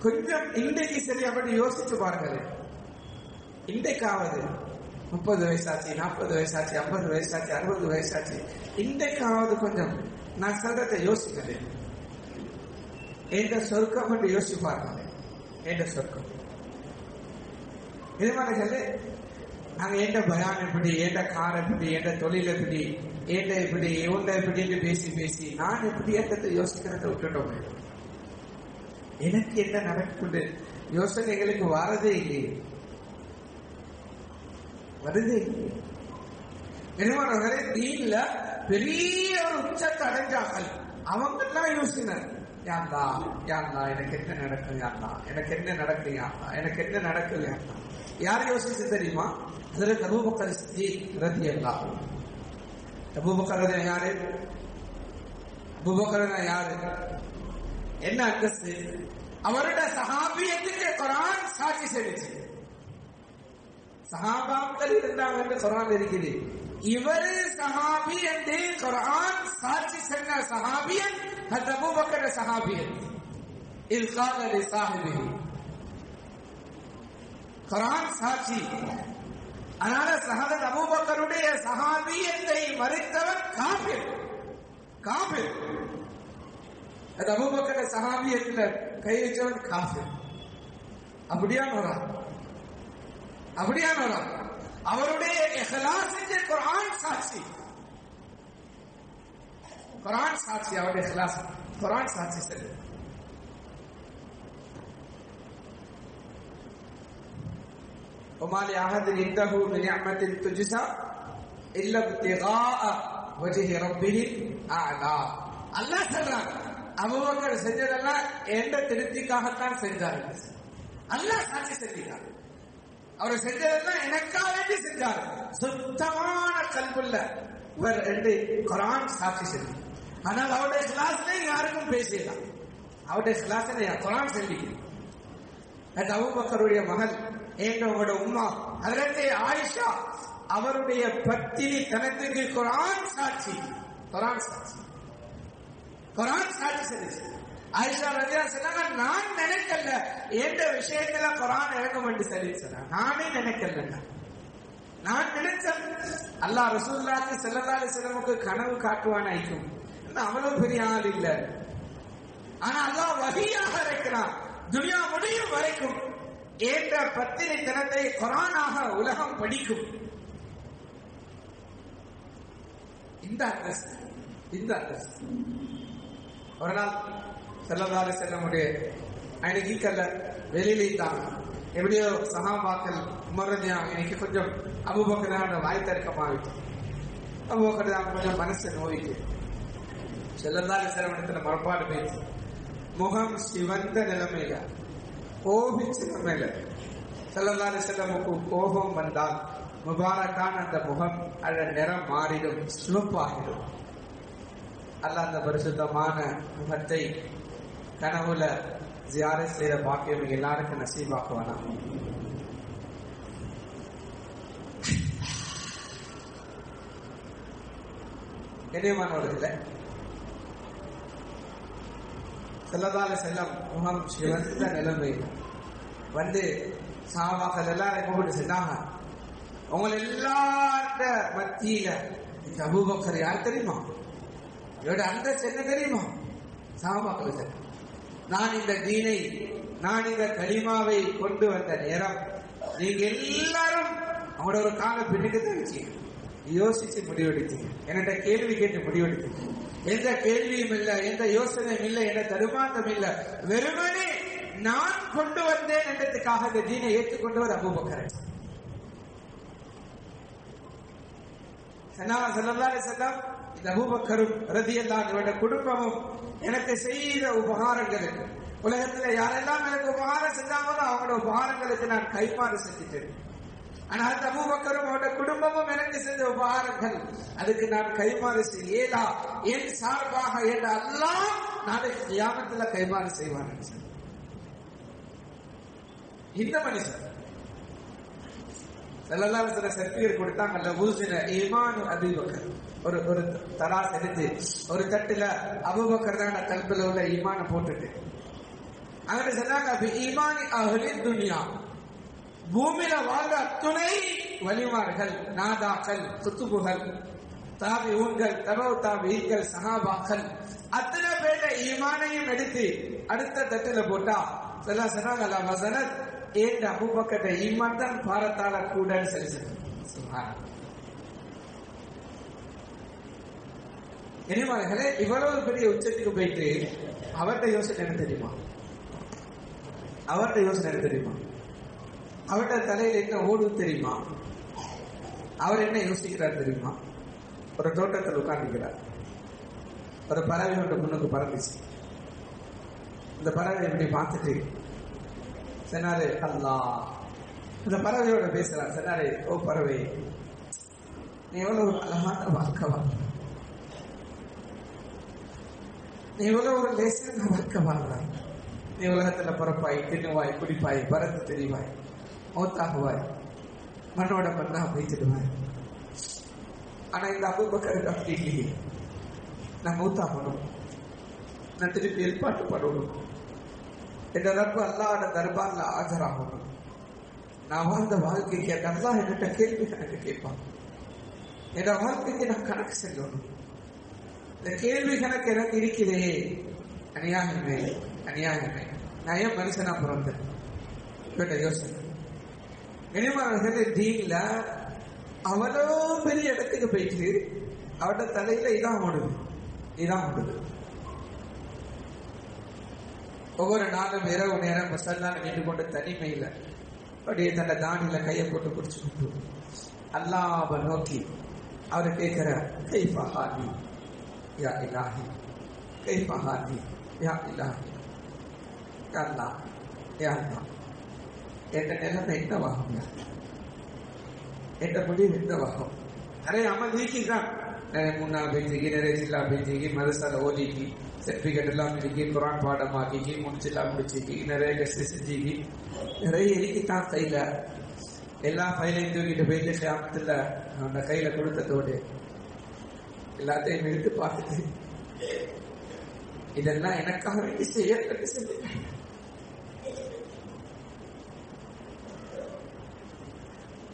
கொஞ்சம் இன்றைக்கு சரி அப்படி யோசிச்சு பாருங்களேன். இன்றைக்காவது 30 வயசாச்சு, 40 வயசாச்சு, 50 வயசாச்சு, 60 வயசாச்சு, இன்றைக்காவது கொஞ்சம் நான் சொல்றதை யோசிக்கிறேன். எந்த சொர்க்கம் என்று யோசிச்சு பாருங்களேன். எந்த சொர்க்கம் இது மாதிரி நாங்க எந்த பயான் எப்படி, எந்த கார் எப்படி, எந்த தொழில் எப்படி, ஏண்ட இப்படி இவங்க எப்படின்னு பேசி நான் எப்படி ஏற்றத்தை யோசிக்கிறத விட்டுட்டோம். எனக்கு என்ன நடக்குது யோசனைகளுக்கு வரதே இல்லையே, வருதே இல்லையே. பெருமானவர்களே, தீன்ல பெரிய ஒரு உச்சத்தை அடைஞ்சார்கள். அவங்க எல்லாம் யோசினர், யாருந்தா எனக்கு என்ன நடக்கும், எனக்கு என்ன நடக்கும், எனக்கு என்ன நடக்குது. யார் யோசிச்சு தெரியுமா? அதுல அபூபக்கர் சித்தீக் ரலியல்லாஹு அன்ஹு. அபூபக்கர் யாரு? அபூபக்கர் யாரு? என்ன அந்தஸ்து? அவருடைய சஹாபியத்துக்கு குர்ஆன் சாட்சி சொல்லுச்சு. சஹாபாக்கள் இருந்தாங்க என்று குர்ஆன் இருக்குது. இவரு சஹாபி என்று குர்ஆன் சாட்சி சொன்ன சஹாபியன் ஹஜ்ரத் அபூபக்கர் சஹாபியன். இல் கால லி சாஹிபிஹி, குர்ஆன் சாட்சி. அதனால ஹஜ்ரத் அபூபக்கருடைய சஹாபியத்தை மறுத்தவன் காஃபிர். காஃபிர். அது அபூபக்கர் சஹாபியத்துல கை வச்சவன் காஃபிர். அப்படியானவரா? அவருடைய இஹ்லாஸுக்கு குர்ஆன் சாட்சி. குர்ஆன் சாட்சி. அவருடைய இஹ்லாஸ் குர்ஆன் சாட்சி சரி. وما لأحد عنده من نعمة تجزى إلا ابتغاء وجه ربه الأعلى. அல்லாஹ் சொல்றான், அபூபக்கர் செஞ்சதெல்லாம் எந்த திருப்திக்காகத்தான் செஞ்சாரு. அல்லாஹ் சாட்சி செஞ்சார். அவர் செஞ்சதெல்லாம் எனக்காக வேண்டி செஞ்சார். சுத்தமான கல்புள்ள இவர் என்று குர்ஆன் சாட்சி செஞ்சு. ஆனால் அவருடைய கிளாஸ்ல யாருக்கும் பேசலாம். அவருடைய கிளாஸ்ல குர்ஆன் சொல்லி அது அபூபக்கருடைய மகள் எங்களோட உம்மா ஹஜ்ரத் ஆயிஷா அவருடைய பத்தினி தனத்துக்கு குர்ஆன் சாட்சி. குர்ஆன் சாட்சி. குர்ஆன் சாட்சி சொல்லுச்சு. ஆயிஷா ரலியல்லாஹு சொன்னாங்க, நான் நினைக்கல எந்த விஷயத்துல குர்ஆன் இறங்கும் என்று சொல்லி சொன்னாங்க. நானே நினைக்கல. நான் நினைச்சேன் அல்லாஹ் ரசூலுல்லாஹி ஸல்லல்லாஹு அலைஹி வஸல்லமுக்கு கனவு காட்டுவானாய்க்கும். அவ்வளவு பெரிய ஆள் இல்ல. ஆனா அல்லாஹ் வஹியாக இறக்கிறான். துனியா முடியும் வரைக்கும் என்ற பத்தினி தினத்தை குர்ஆனாக உலகம் படிக்கும். இந்த அந்தஸ்து ஒரு நாள் ஸல்லல்லாஹு அலைஹி வஸல்லம் அன்னைக்கு வெளியில இருந்தாங்க. எப்படியோ சஹாபாக்கள் உமர்றதியா இன்னைக்கு கொஞ்சம் அபூபக்கர் வாய் தர்க்கமாகிட்டு, அபூபக்கர் கொஞ்சம் மனசு நோயிட்டு ஸல்லல்லாஹு அலைஹி வஸல்லம் இடத்துல மறுபாடு பேசி முகம் சிவந்த நிலைமையில கோபிச்ச நிலைமையில ஸல்லல்லாஹு அலைஹி வஸல்லமுக்கு கோபம் வந்தால் முபாரக்கான அந்த முகம் அந்த நிறம் மாறிடும், சிவப்பாகிடும். அல்லாஹ் அந்த பரிசுத்தமான முகத்தை கனவுல ஜியாரத் செய்த பாக்கியம் எல்லாருக்கும் நசீபாக்குவானா. கண்ணியமானவர்களே, ஸல்லல்லாஹு அலைஹி வஸல்லம் முகம் சிவந்த நிலைமையில் வந்து சஹாபாக்கள் எல்லாரும் கூப்பிட்டு சொன்னாங்க, உங்களை எல்லார்ட மத்தியில இந்த அபூபக்கர் யார் தெரியுமா? இவரோட அந்த என்ன தெரியுமா? சஹாபாக்கள், நான் இந்த தீனை, நான் இந்த கலிமாவை கொண்டு வந்த நேரம் நீங்க எல்லாரும் அவங்களோட ஒரு கால பின்னுக்கு தான் யோசிச்சு முடிவெடுத்தீங்க, என்கிட்ட கேள்வி கேட்டு முடிவெடுத்தீங்க. எந்த கேள்வியும் இல்லை, எந்த யோசனையும் இல்லை, எந்த தடுமாற்றம் இல்லை, வெறுமனே நான் கொண்டு வந்தேன் என்றதுக்காக இந்த தீனை ஏற்றுக்கொண்டவர் அபூபக்கர். ஸல்லல்லாஹு அலைஹி வஸல்லம் இந்த அபூபக்கரும் ரலியல்லாஹு அன்ஹு குடும்பமும் எனக்கு செய்த உபகாரங்களுக்கு, உலகத்துல யாரெல்லாம் எனக்கு உபகாரம் செஞ்சாங்களோ அவங்களோட உபகாரங்களுக்கு நான் கைமாறு செஞ்சுட்டேன். ஆனா அந்த அபூபக்கரும் அவருடைய குடும்பமும் எனக்கு செஞ்ச உபகாரங்கள், அதுக்கு நான் கைமாறு செய்யலா. என் சார்பாக என்ற அல்லாஹ் நாளைக்கு கியாமத்துல கைமாறு செய்வான். இந்த மனுஷன் ஸல்லல்லாஹு அலைஹி வஸல்லம் சர்டிஃபிகேட் கொடுத்தாங்கல்ல, ஊசின ஈமானு அபூபக்கர். ஒரு தராஸ் எடுத்து ஒரு தட்டுல அபூபக்கர் தான் கல்பில் உள்ள ஈமான போட்டுட்டு அங்கிட்டு சொன்னாங்க, ஈமானி அஹ்லி துன்யா, பூமியில வாழ்ந்த அத்துணை வலிமார்கள், நாதாக்கள், குத்துபுகள், தாபிஊன்கள், தபவு தாபிஈன்கள், சஹாபாக்கள் அத்தனை பேர ஈமானையும் எடுத்து அடுத்த தட்டுல போட்டா ஸல்லல்லாஹு அலைஹி வஸல்லம் அல்லாஹ் வஸனத் ஏன் அபூபக்கர் ஈமான் தான் பாரத்தால கூடன்னு சொல்லி சொன்னாங்க. இனிமார்களே, இவ்வளவு பெரிய உச்சத்துக்கு போயிட்டு அவர்கிட்ட யோசனை என்ன தெரியுமா? அவர்கிட்ட யோசனை என்ன தெரியுமா? அவர்கிட்ட தலையில என்ன ஓடுது தெரியுமா? அவர் என்ன யோசிக்கிறார் தெரியுமா? ஒரு தோட்டத்தில் உட்கார்ந்துக்கிறார். ஒரு பறவை ஒன்று முன்னுக்கு பறந்துச்சு. இந்த பறவை இப்படி பார்த்துட்டு சொன்னாரு, அல்லாஹ். இந்த பறவையோட பேசுறார். சொன்னாரு, ஓ பறவை, நீ எவ்வளவு அழகான வாழ்க்கை வாழ்ற, நீ எவ்வளவு ஒரு லேசான வாழ்க்கை வாழ்றாய். நீ உலகத்துல பிறப்பாய், தின்னுவாய், குடிப்பாய், பறந்து தெரிவாய், மௌத்தாகுவாய், மண்ணோட மண்ணா வைத்திடுவாய். ஆனா இந்த அபூபக்கருக்கு அப்படி இல்லையே. நான் மௌத்தாகணும், நான் திருப்பி ஏற்பாட்டு பண்ணணும், என் ரப்பு அல்லாஹ்வோட தர்பார்ல ஆஜராகணும். நான் வாழ்ந்த வாழ்க்கைக்கு அல்லாஹ் என்கிட்ட கேள்வி கணக்கு கேட்பான். என் வாழ்க்கைக்கு நான் கணக்கு செல்லணும். இந்த கேள்வி கணக்கு எனக்கு இருக்கிறே, அநியாயமே அநியாயமே, நான் ஏன் மனுஷனா பிறந்தேன்? கேட்ட யோசனை. இனிமவர்களே, தீன்ல அவ்வளோ பெரிய இடத்துக்கு போயிட்டு அவட தலையில இதான் ஓடுது, இதான் ஓடுது. ஒவ்வொரு நாளும் இரவு நேரம் முசல்லான நின்று கொண்டு தனிமையில அப்படியே தன்னை தானியில கையை போட்டு குடிச்சுக்கிட்டு அல்லாஹ்வை நோக்கி அவரை கேட்கிற, கைஃபா ஹாலி யா இலாஹி, கைஃபா ஹாலி யா இலாஹி, யா அல்லாஹ், யா அல்லாஹ், என்ற நிலைமை என்னவாகும், என்ற முடிவு என்னவாகும்? நிறைய அமல் நீக்கிதான், நிறைய முன்னா பேசிக்கி, நிறைய ஜில்லா பேசிக்கி, மதரசால ஓதிக்கி, சர்டிஃபிகேட் எல்லாம் இருக்கு, குரான் பாடமாக்கி முடிச்செல்லாம் முடிச்சுக்கி, நிறைய கஷ்ட செஞ்சுக்கி, நிறைய இருக்குதான் கையில. எல்லா ஃபைலையும் தூக்கிட்டு போயிட்டு கியாமத்துல அந்த கையில கொடுத்ததோடு எல்லாத்தையும் எடுத்து பார்த்துட்டு, இதெல்லாம் எனக்காக வேண்டி செய்ய சொல்லி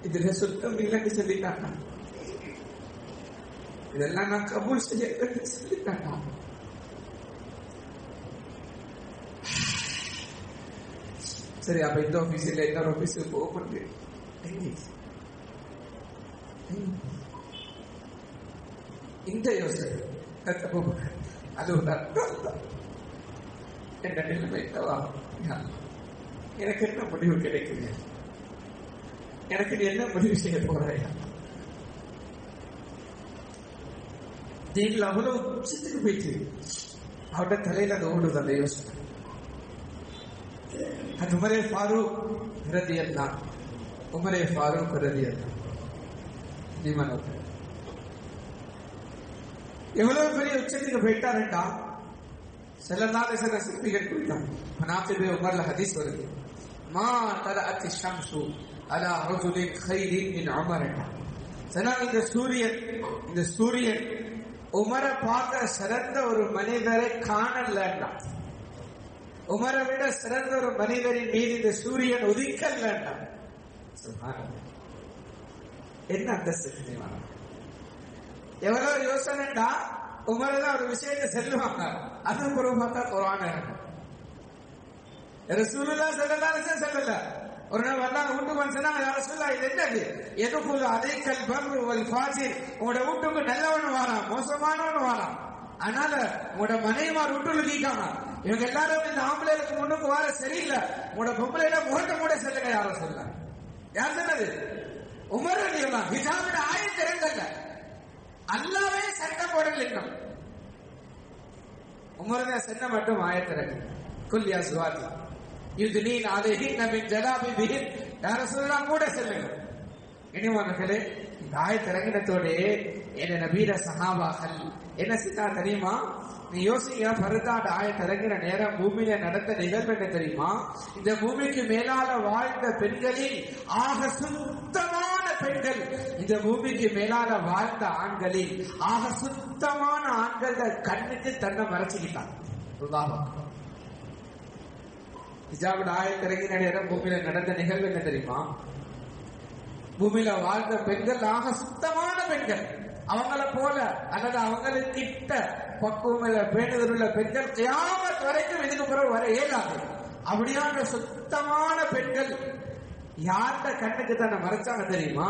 இதுல சுத்தம் இல்லைன்னு சொல்லிட்டாங்க, இதெல்லாம் நான் கபூல் செய்ய சொல்லிட்டாங்க. சரி, அப்ப இந்த ஆபீஸ் இல்ல இன்னொரு ஆபீஸுக்கு போக முடியும். இந்த யோசனை அது ஒரு அர்த்தம். என்ற நிலைமைத்தவா எனக்கு என்ன முடிவு கிடைக்குது, எனக்கு நீ என்ன முடிவு செய்ய போறாயா? நீங்கள் அவ்வளவு உச்சத்துக்கு போயிட்டு அவருடைய தலையில அது ஓடுது அந்த யோசனை. அது உமரே ஃபாரூக் ரலியல்லாஹு, உமரே ஃபாரூக் ரலியல்லாஹு எவ்வளவு பெரிய உச்சத்துக்கு போயிட்டாருண்டா, ஸல்லல்லாஹு அலைஹி வஸல்லம் சிப்பிகள் கொடுத்தாங்க. மனாகிபே உமர்ல ஹதீஸ் வருது, மா தலஅத் ஷம்ஸு அலா ரஜுலின் கைரின் மின் உமர். இந்த சூரியன் உமரை பார்க்க சிறந்த ஒரு மனிதரை காணலன்னா, உமரை விட சிறந்த ஒரு மனிதரின் மீது இந்த சூரியன் உதிக்கலன்னா, என்ன அந்தஸ்து எவ்வளவு யோசனைடா. உமர்தான் ஒரு விஷயத்தை சொல்லுவாங்க, அது பிறகு பார்த்தா குர்ஆன் இருக்கும். ரசூலுல்லாஹி ஸல்லல்லாஹு அலைஹி வஸல்லம் சொல்லல. ஒரு நாள் வந்தாங்க, வீட்டுக்கு வந்து சொன்னாங்க, யா ரசூலுல்லாஹ் இது என்னது? எதுக்குள்ள அதைக்கல் பர்ரு வல் ஃபாஜிர், உங்களோட வீட்டுக்கு நல்லவனு வாரான், மோசமானவனு வாரான். அதனால உங்களோட மனைவிமார் வீட்டுல கேட்காங்க, இவங்க எல்லாரும் இந்த ஆம்பளைக்கு முன்னுக்கு வார சரியில்லை, உங்களோட பொம்பளையில முகத்தை கூட சொல்லுங்க. யார சொல்ல, யார் சொன்னது? உமர் ரலியல்லாஹு. ஹிஜாபோட ஆயத்து இறங்கல, அல்லாஹ்வே சட்டம் போடல. உமர் தான் சொன்ன மட்டும் ஆயத்து இறங்கல. குல் யா ஸுவாதி யுத்னீன் அலைஹின் மின் ஜலாபிபிஹின், யா ரசூலுல்லாஹ் கூட சொல்லுங்க. இனிவானங்களே, இந்த ஆயத்து இறங்கினத்தோட என்ன நபீர சஹாபாக்கள் என்ன செஞ்சா தெரியுமா? நீ யோசிங்க, பருதாட ஆயத்து இறங்கின நேரம் பூமியில நடந்த நிகழ்வு என்ன தெரியுமா? இந்த பூமிக்கு மேலால வாழ்ந்த பெண்களில் ஆக சுத்தமான பெண்கள், இந்த பூமிக்கு மேலால வாழ்ந்த ஆண்களில் ஆக சுத்தமான ஆண்கள் கண்ணுக்கு தன்னை மறைச்சுக்கிட்டாங்க. ஹிஜாபோட ஆயத்து இறங்கின நேரம் பூமியில நடந்த நிகழ்வு என்ன தெரியுமா? பூமியில வாழ்ந்த பெண்கள் ஆக சுத்தமான பெண்கள், அவங்கள போல அல்லது அவங்களுக்கு கிட்ட பக்குவம் பேணுதல் உள்ள பெண்கள் கியாமத் வரைக்கும் இதுக்கு பிறகு வர இயலாது. அப்படியான சுத்தமான பெண்கள் யார்கிட்ட கண்ணுக்கு தானே மறைச்சாங்க தெரியுமா?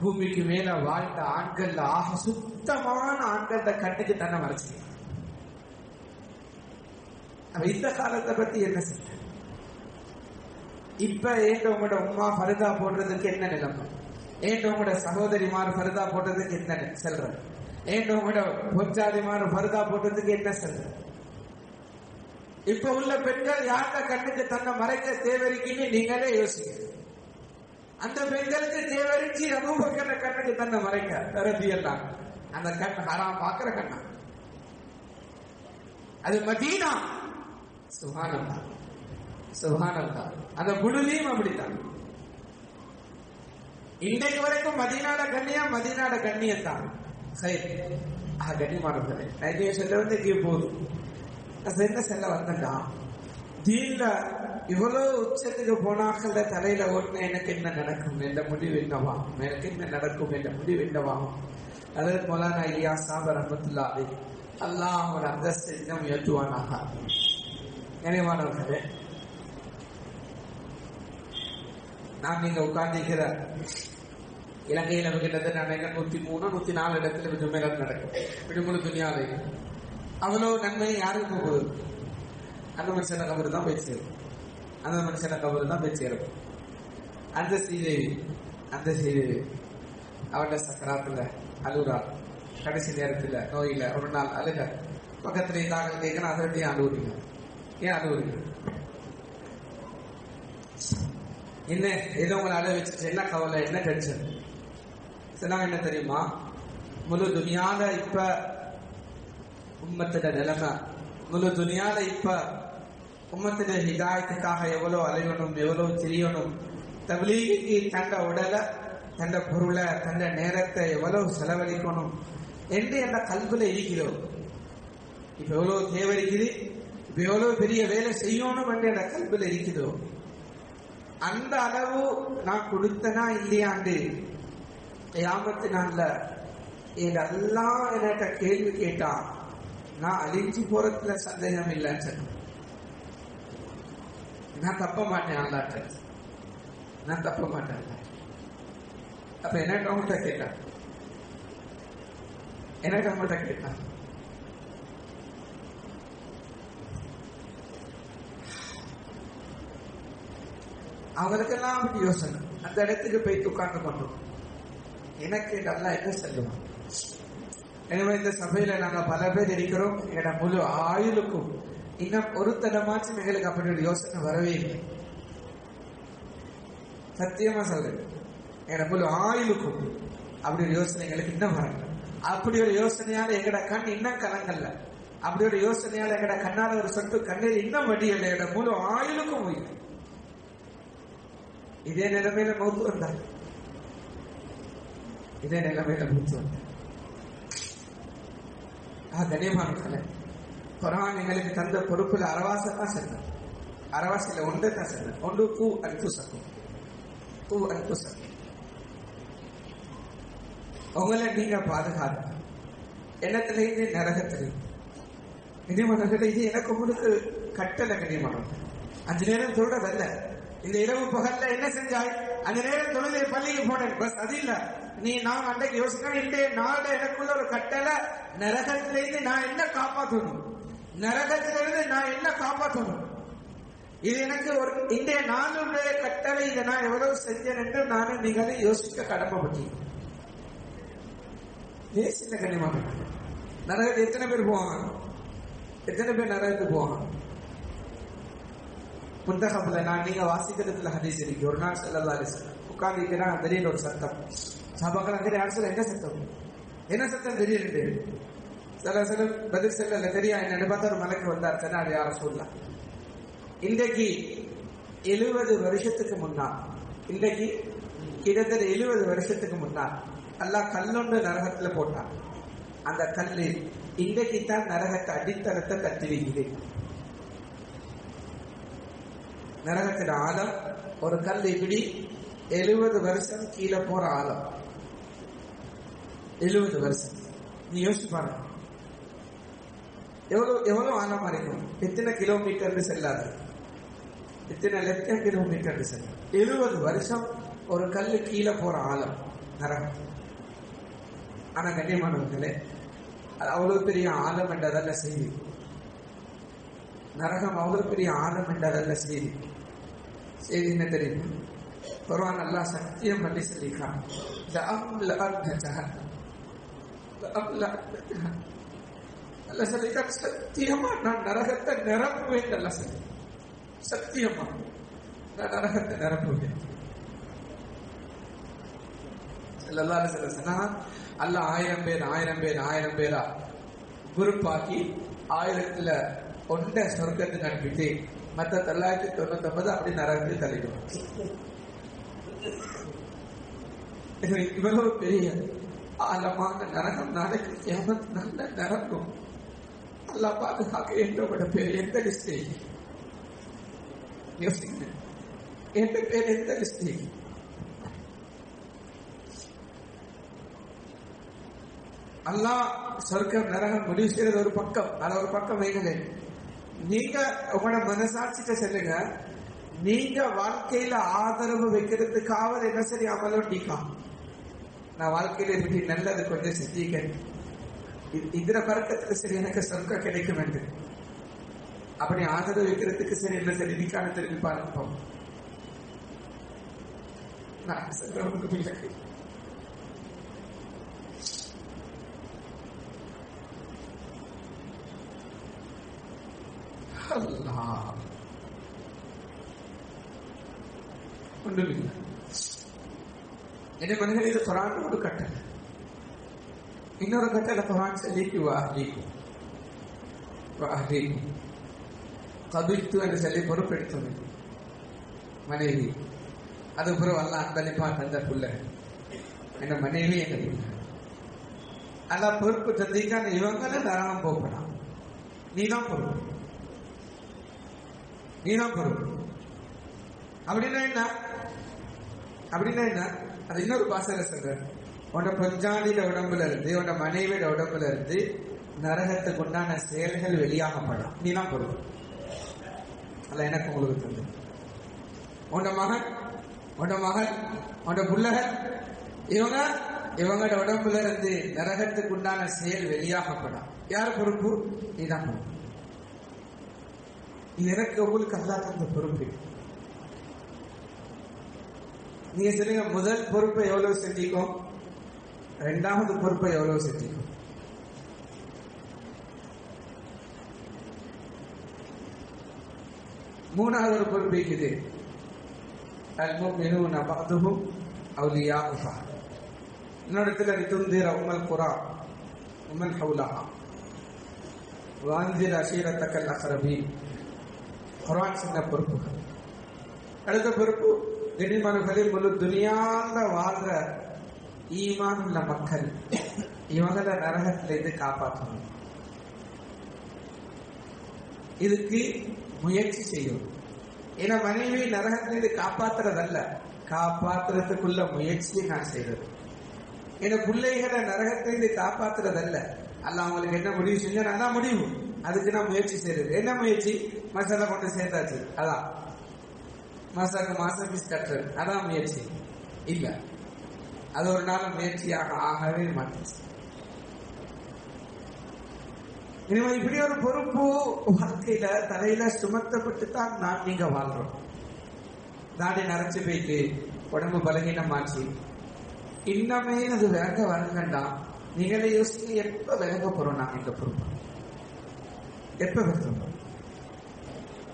பூமிக்கு மேல வாழ்ந்த ஆண்கள் ஆக சுத்தமான ஆண்கள்ட கண்ணுக்கு தானே மறைச்சாங்க. இந்த காலத்தை பத்தி என்ன செய்ய? இப்ப ஏன் உங்களோட உமா பருதா போடுறதுக்கு என்ன நிலைமை? ஏன் உங்களோட சகோதரிமார் பருதா போடுறதுக்கு என்ன சொல்ற? ஏன் உங்களோட பொஞ்சாதிமார் பருதா போடுறதுக்கு என்ன சொல்ற? இப்ப உள்ள பெண்கள் யார்கிட்ட கண்ணுக்கு தன்னை மறைக்க தேவரிக்குன்னு நீங்களே யோசிக்க. அந்த பெண்களுக்கு தேவரிச்சு அபூபக்கர் கண்ணுக்கு தன்னை மறைக்க ரலியல்லாஹு, அந்த கண் ஹராம் பாக்குற கண்ணா. அது மதீனா. சுப்ஹானல்லாஹ் சுப்ஹானல்லாஹ். அந்த குடுலியும் அப்படித்தான். இன்றைக்கு வரைக்கும் மதீனாட கண்ணியம், மதீனாட கண்ணியம் தான். சரி, கண்ணியமானது நைட்டிய செல்ல வந்து இங்கே போதும். என்ன செல்ல வந்தா தீன்ல இவ்வளவு உச்சத்துக்கு போனாக்கள் தலையில ஓட்டுன எனக்கு என்ன நடக்கும் என்ற முடிவு என்னவாகும், எனக்கு என்ன நடக்கும் என்ற முடிவு என்னவாகும். அதற்கு மௌலானா இலியாஸ் சாஹிப் ரஹ்மத்துல்லாஹி அலைஹி, அல்லாஹ் அவரோட அந்தஸ்தை இன்னும் உயர்த்துவானாக. கண்ணியமானவர்களே, நான் நீங்க உட்கார்ந்திருக்கிற இலங்கையில கிட்டத்தட்ட 103, 104 இடத்துல ஜும்மைகள் நடக்கும். விடுமுறை துணியாலை அவ்வளவு நன்மை யாருக்கு போகுது? அந்த மனுஷன கபரு தான் போய் சேரும். அந்த மனுஷன கபரு தான் போய் சேரும். அந்த ஸ்ரீதேவி அவட சக்கராத்துல அழுகுறா. கடைசி நேரத்துல நோயில ஒரு நாள் அழுக. பக்கத்துல இருந்தாங்க கேட்கணும், அதை ஏன் அழுகுறீங்க? ஏன் அழுகுறீங்க? என்ன ஏதோ உங்களை அழ வச்சுட்டு என்ன கவலை, என்ன டென்ஷன்? சொன்னாங்க என்ன தெரியுமா? முழு துனியால இப்ப உம்மத்திட நிலைமை, முழு துனியால இப்ப உம்மத்திட ஹிதாயத்துக்காக எவ்வளவு அலையணும், எவ்வளவு தெரியணும், தப்லீகுக்கு தண்ட உடலை, தண்ட பொருளை, தண்ட நேரத்தை எவ்வளவு செலவழிக்கணும் என்று என்ற கல்வில இருக்கிறோம். இப்ப எவ்வளவு தேவை இருக்குது, இப்ப எவ்வளவு பெரிய வேலை செய்யணும் என்று என்ற கல்வில இருக்கிறோம். அந்த அளவு நான் கொடுத்தனா இல்லையாண்டு கியாமத்து நாள்ல இதெல்லாம் என்கிட்ட கேள்வி கேட்டா நான் அழிஞ்சு போறதுல சந்தேகம் இல்லைன்னு சொன்ன. நான் தப்ப மாட்டேன் அல்லாட்ட, நான் தப்ப மாட்டேன். அப்ப என்ன அவங்கள்ட்ட கேட்டான், எனக்கு அவங்கள்ட்ட கேட்டான், அவங்களுக்கெல்லாம் அப்படி யோசனை. அந்த இடத்துக்கு போய் உட்கார்ந்து கொண்டோம். எனக்கு நல்லா என்ன சொல்லுவோம். எனவே இந்த சபையில நாங்க பல பேர் இருக்கிறோம். எங்களோட முழு ஆயுளுக்கும் இன்னும் ஒரு தடமாச்சும் எங்களுக்கு அப்படி ஒரு யோசனை வரவே இல்லை. சத்தியமா சொல்றேன், எங்களோட முழு ஆயுளுக்கும் அப்படி ஒரு யோசனை எங்களுக்கு இன்னும் வரல. அப்படி ஒரு யோசனையால எங்கட கண் இன்னும் கலங்கல்ல. அப்படி ஒரு யோசனையால எங்கட கண்ணால ஒரு சொட்டு கண்ணீர் இன்னும் வடியல. எங்கட முழு ஆயுளுக்கும் உயிர். இதே நிலைமையில மௌத்து வந்தார். இதே நிலைமையில மௌத்து வந்தார். கண்ணியமான கலை குர்ஆன் எங்களுக்கு தந்த பொறுப்புல அரவாசை தான் சொன்னார். அரவாசில ஒன்றை தான் சொன்னார். ஒன்று பூ அன்பு சக்கும், பூ அன்பு சக்கும். உங்களை நீங்க பாதுகாத்து எண்ணத்திலேயே நரகத்திலேயே கனிமணர்கள இது எனக்கு உங்களுக்கு கட்டளை. கனிமணம் 5 நேரம் சொல்றதல்ல. இந்த இரவு பகல்ல என்ன செஞ்சாய்? 5 நேரம் தொழுது பள்ளிக்கு போனேன். பஸ் அது இல்ல. நான் அன்றைக்கு யோசிக்க இந்த நாடு எனக்குள்ள ஒரு கட்டளை. நரகத்திலிருந்து நான் என்ன காப்பாற்றணும், நரகத்திலிருந்து நான் என்ன காப்பாற்றணும். இது எனக்கு ஒரு இன்றைய நாளுடைய கட்டளை. இதை நான் எவ்வளவு செஞ்சேன் என்று நானும் நீங்களும் யோசிக்க கடமைப்பட்டீங்க. தேசிய கனிமணம் நரகத்தில் எத்தனை பேர் போவாங்க? எத்தனை பேர் நரகத்துக்கு போவாங்க? புத்தகத்துல நான் நீங்க வாசிக்கிறதுல ஹதீஸ் இருக்கு. ஒரு நாள் ஸல்லல்லாஹு அலைஹி வஸல்லம் உட்கார்ந்து இருக்கிறாங்க. திடீர்னு ஒரு சத்தம். சஹாபாக்கள் தெரியும். யார் சொல்ல என்ன சத்தம்? என்ன சத்தம் தெரியுது? சில பதில் செல்ல தெரியா. என்ன பார்த்தா ஒரு மலைக்கு வந்தார். சொன்னார், யா ரசூலுல்லாஹ், இன்றைக்கு 70 வருஷத்துக்கு முன்னால், இன்றைக்கு கிட்டத்தட்ட 70 வருஷத்துக்கு முன்னால் அல்லாஹ் கல்லொன்று நரகத்துல போட்டான். அந்த கல்லு இன்றைக்கு தான் நரகத்தை அடித்தளத்தை கட்டி வைக்குது. நரகத்தின் ஆழம் ஒரு கல் இப்படி 70 வருஷம் கீழே போற ஆழம். 70 வருஷம். நீ யோசிச்சு பாருங்க, எவ்வளவு ஆழமா இருக்கும். எத்தனை கிலோமீட்டர் செல்லாது, எத்தனை லட்சம் கிலோமீட்டர் செல்லும். 70 வருஷம் ஒரு கல்லு கீழே போற ஆழம் நரகம். ஆனா கண்ணியமானவர்களே, அது அவ்வளவு பெரிய ஆழம் என்றதல்ல செய்தி. நரகம் அவ்வளவு பெரிய ஆழம் என்றதல்ல செய்தி. செய்தி என்ன தெரியுமா? குர்ஆன் அல்லாஹ் சத்தியம் பண்ணி சொல்லியிருக்கான். அல்லாஹ் சொல்லியிருக்கான், சத்தியமா நான் நரகத்தை நிரப்புவேன். அல்ல சொல்லி சத்தியமா நான் நரகத்தை நிரப்புவேன். ஸல்லல்லாஹு அலைஹி வஸல்லம் அல்லாஹ் 1000 பேரா குரூப்பாக்கி 1000ல் 1 சொர்க்கத்துக்கு அனுப்பிட்டு மற்ற 999 அப்படி நரகத்தில் தள்ளிடுவாங்க. இவ்வளவு பெரிய ஆழமான நரகம் நாளைக்கு கியாமத் நாள்ல நிரம்பும். அல்லாஹ் பாதுகாக்க என்னோட பேர் எந்த லிஸ்ட்? யோசிங்க, எந்த பேர் எந்த லிஸ்ட்? அல்லாஹ் சொர்க்கம் நரகம் முடிவு செய்யறது ஒரு பக்கம். அது ஒரு பக்கம் வைங்க. நீங்க உங்களோட மனசாட்சிட்ட சொல்லுங்க, நீங்க வாழ்க்கையில ஆதரவு வைக்கிறதுக்காவது என்ன சரி அமலோட்டிக்கா, நான் வாழ்க்கையில இப்படி நல்லது கொஞ்சம் செஞ்சிக்க, இதுல பறக்கத்துல சரி எனக்கு சொர்க்கம் கிடைக்கும் என்று அப்படி ஆதரவு வைக்கிறதுக்கு சரி என்ன சரி நீக்கான திரும்பி பார்ப்போம். நான் சொல்றவங்களுக்கு ஒன்றுமில்லை. என் மனிதன் இது குர்ஆன் ஒரு கட்டளை. இன்னொரு கட்டளை குர்ஆன் சொல்லிக்கு வாஹ்லீக்கும் கபித்து என்று சொல்லி பொறுப்பெடுத்தது மனைவி. அதுக்கப்புறம் அல்லாஹ் அன்பளிப்பா தந்த புள்ள என்ன மனைவி என்ன புள்ள. அல்லாஹ் பொறுப்பு தந்தீங்க. இவங்களும் நரகம் போகலாம். நீதான் பொறுப்பு, நீதான் பொறுப்பு. அப்படின்னா என்ன? அப்படின்னா என்ன? அது இன்னொரு பாசையில சொல்றேன். உன்னோட பொஞ்சாதியில உடம்புல இருந்து உன்னோட மனைவியோட உடம்புல இருந்து நரகத்துக்கு உண்டான செயல்கள் வெளியாகப்படலாம். நீதான் பொறுப்பு. அல்ல எனக்கு உங்களுக்கு தந்து உன்னோட மகன், உன்னோட மகள், உன்னோட புள்ளகள் இவங்களோட உடம்புல இருந்து நரகத்துக்கு உண்டான செயல் வெளியாகப்படலாம். யார் பொறுப்பு? நீதான் பொறுப்பு. எனக்கு உங்களுக்கு அல்லாஹ் தந்த பொறுப்பு. நீங்க சொல்லுங்க, முதல் பொறுப்பை எவ்வளவு செஞ்சிக்கும், இரண்டாவது பொறுப்பை எவ்வளவு செஞ்சிக்கும்? மூணாவது ஒரு பொறுப்பு இருக்குது. அல்-முஃமினூன பஅதுஹும் அவ்லியாஉ பஅத். இன்னொருத்துல லிதுன்திர உம்மல் குரா உம்மன் ஹவுலஹா வஅன்சிர் அஷீரத்தக்கல் அக்ரபீன். குர்ஆன் சொன்ன பொறுப்புகள். அடுத்த பொறுப்பு, கண்ணியமானவர்களே, முழு துனியால வாழ்ற ஈமான் உள்ள மக்கள் இவங்களை நரகத்திலிருந்து காப்பாற்றணும். இதுக்கு முயற்சி செய்யும். ஏன்னா மனைவி நரகத்திலிருந்து காப்பாத்துறதல்ல, காப்பாத்துறதுக்குள்ள முயற்சியை நான் செய்யறது. ஏன்னா பிள்ளைகளை நரகத்திலிருந்து காப்பாத்துறதல்ல, அல்ல அவங்களுக்கு என்ன முடிவு செஞ்சா அதான் முடிவு, அதுக்கு நான் முயற்சி செய்யறது. என்ன முயற்சி? மசாலா கொண்டு சேர்த்தாச்சு, அதான் மாசம் ஃபீஸ் கட்டுறது, அதான் முயற்சி இல்ல. அது ஒரு நாள் முயற்சியாக ஆகவே மாட்டேன். இனிமே இப்படி ஒரு பொறுப்பு வாழ்க்கையில தலையில சுமத்தப்பட்டு தான் நான் நீங்க வாழ்றோம். தாடி நரைச்சு போயிட்டு உடம்பு பலகீனமாச்சு, இன்னமே அது விளங்க வரங்கண்டா நீங்களே யோசிச்சு எப்ப விளங்க போறோம்? நாங்க இந்த பொறுப்பு எப்ப விளங்க,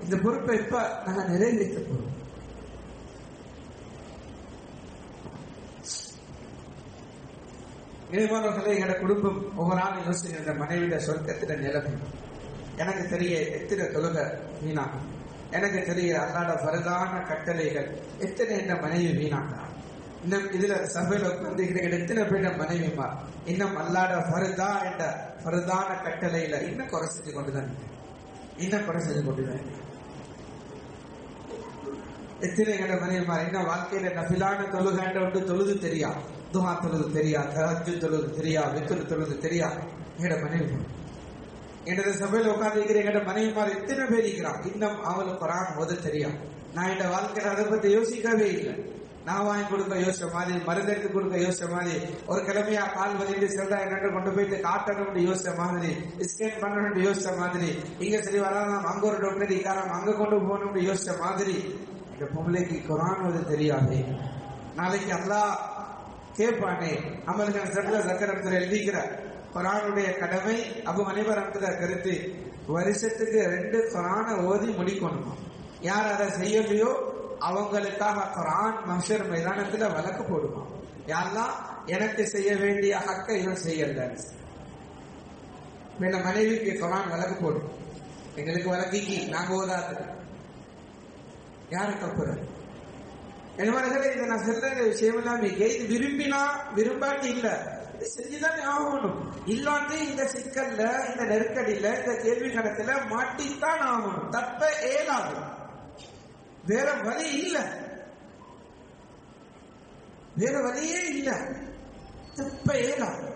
இந்த பொறுப்பை எப்ப நாங்க நிறைவேற்ற போறோம்? இறைவனர்களே, எங்களோட குடும்பம் ஒவ்வொரு நாளும் யோசிக்கிற மனைவிட சொர்க்கத்திட நிலைமை. எனக்கு தெரிய எத்தனை தொழுக வீணாகும், எனக்கு தெரிய அல்லாட பரதான கட்டளைகள் எத்தனை என்ற மனைவி வீணாகிறார். இன்னும் இதுல சபையில உட்கார்ந்து எத்தனை பேர மனைவிமா இன்னும் அல்லாட பரதா என்ற பரதான கட்டளையில இன்னும் குறை செஞ்சு கொண்டுதான், இன்னும் குறை செஞ்சு கொண்டுதான். எத்தனை எங்களோட மனைவிமா இன்னும் வாழ்க்கையில நபிலான தொழுகாண்ட ஒன்று தொழுது தெரியா, துஹா தொழுது தெரியா, தஹஜ்ஜுத் தொழுது தெரியா, வித்ர் தொழுது தெரியா. எங்கட மனைவி என்னோட சபையில உட்கார்ந்து இருக்கிற எங்கட மனைவிமார் எத்தனை பேர் இருக்கிறான், இன்னும் அவளுக்கு குர்ஆன் ஓத தெரியா. நான் என் வாழ்க்கையில அதை பத்தி யோசிக்கவே இல்லை. நான் வாங்கி கொடுக்க யோசிச்ச மாதிரி, மருந்தெடுத்து கொடுக்க யோசிச்ச மாதிரி, ஒரு கிழமையா கால் வலிந்து செல்றா என்னட்டு கொண்டு போயிட்டு காட்டணும்னு யோசிச்ச மாதிரி, ஸ்கேன் பண்ணணும்னு யோசிச்ச மாதிரி, இங்க சரி வராம அங்க ஒரு டாக்டர் இருக்காராம் அங்க கொண்டு போகணும்னு யோசிச்ச மாதிரி. இந்த பொம்பளைக்கு குர்ஆன் ஓத தெரியாது. நாளைக்கு அல்லாஹ் கேட்பானே, அமல்கள் சட்ட சக்கரத்தில் எழுதிக்கிற குர்ஆனுடைய கடமை அபு ஹனீஃபா கருத்து, வருஷத்துக்கு 2 குர்ஆனை ஓதி முடிக்கணுமா. யார் அதை செய்யலையோ அவங்களுக்காக குர்ஆன் மஹ்ஷர் மைதானத்துல வழக்கு போடுமா. யாரெல்லாம் எனக்கு செய்ய வேண்டிய ஹக்க இவன் செய்யல, மனைவிக்கு குர்ஆன் வழக்கு போடும். எங்களுக்கு வழக்கிக்கு நாங்க ஓதாது யாருக்கு அப்புறம் என்னவர்களே, இதை நான் சொல்ற விஷயம் இல்லாம இது விரும்பினா விரும்பாட்டி இல்ல, இது செஞ்சுதான் ஆகணும். இல்லாட்டி இந்த சிக்கல்ல, இந்த நெருக்கடியில, இந்த கேள்வி கணக்குல மாட்டித்தான் ஆகணும். தப்ப ஏலாது, வேற வழி இல்ல, வேற வழியே இல்ல, தப்ப ஏலாது,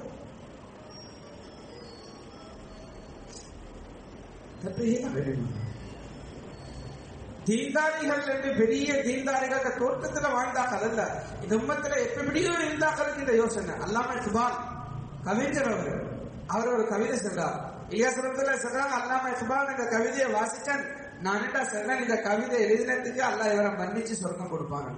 தப்ப ஏலாது. தீண்டாரிகள் என்று பெரிய தீண்டாரிகள் தோட்டத்துல வாழ்ந்தாக்கள் அல்ல, இந்த உம்மத்துல எப்படியோ இருந்தாக்களுக்கு இந்த யோசனை. அல்லாம இக்பால் கவிஞர் அவர் ஒரு கவிதை சொல்றார். இலியாசரத்துல சொல்றாங்க, அல்லாம இக்பால் இந்த கவிதையை வாசிச்சேன், நான் என்ன சொன்னேன், இந்த கவிதை எழுதினதுக்கு அல்லாஹ் இவரை மன்னிச்சு சொர்க்கம் கொடுப்பாங்க.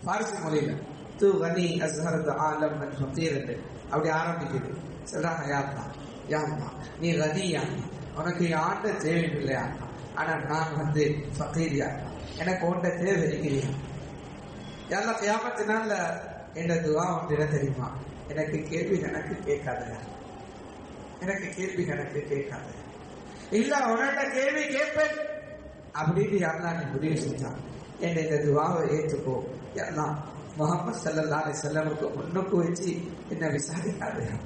பாரிசி மொழியில தூ கனி அஸ்ஹரத் ஆலம் அன் ஃபகீர் என்று அப்படி ஆரம்பிக்குது. சொல்றாங்க, யாருமா யாருமா நீ கனியா, உனக்கு ஆண்ட தேவையில்லையா, ஆனா நான் ஃபகீரியா, எனக்கு உண்ட தேவை இருக்கிறீங்க. யாரெல்லாம் கியாமத்தினால என்ற துவா ஒன்று தெரியுமா, எனக்கு கேள்வி கணக்கு கேட்காதயா, எனக்கு கேள்வி கணக்கு கேட்காத, இல்ல உன்கிட்ட கேள்வி கேட்பேன் அப்படின்னு யாரெல்லாம் நீ முடிவு செஞ்சான், என் இந்த துவாவை ஏற்றுக்கோ. யாரெல்லாம் முஹம்மது ஸல்லல்லாஹு அலைஹி வஸல்லமுக்கு முன்னுக்கு வச்சு என்ன விசாரிக்காதயா.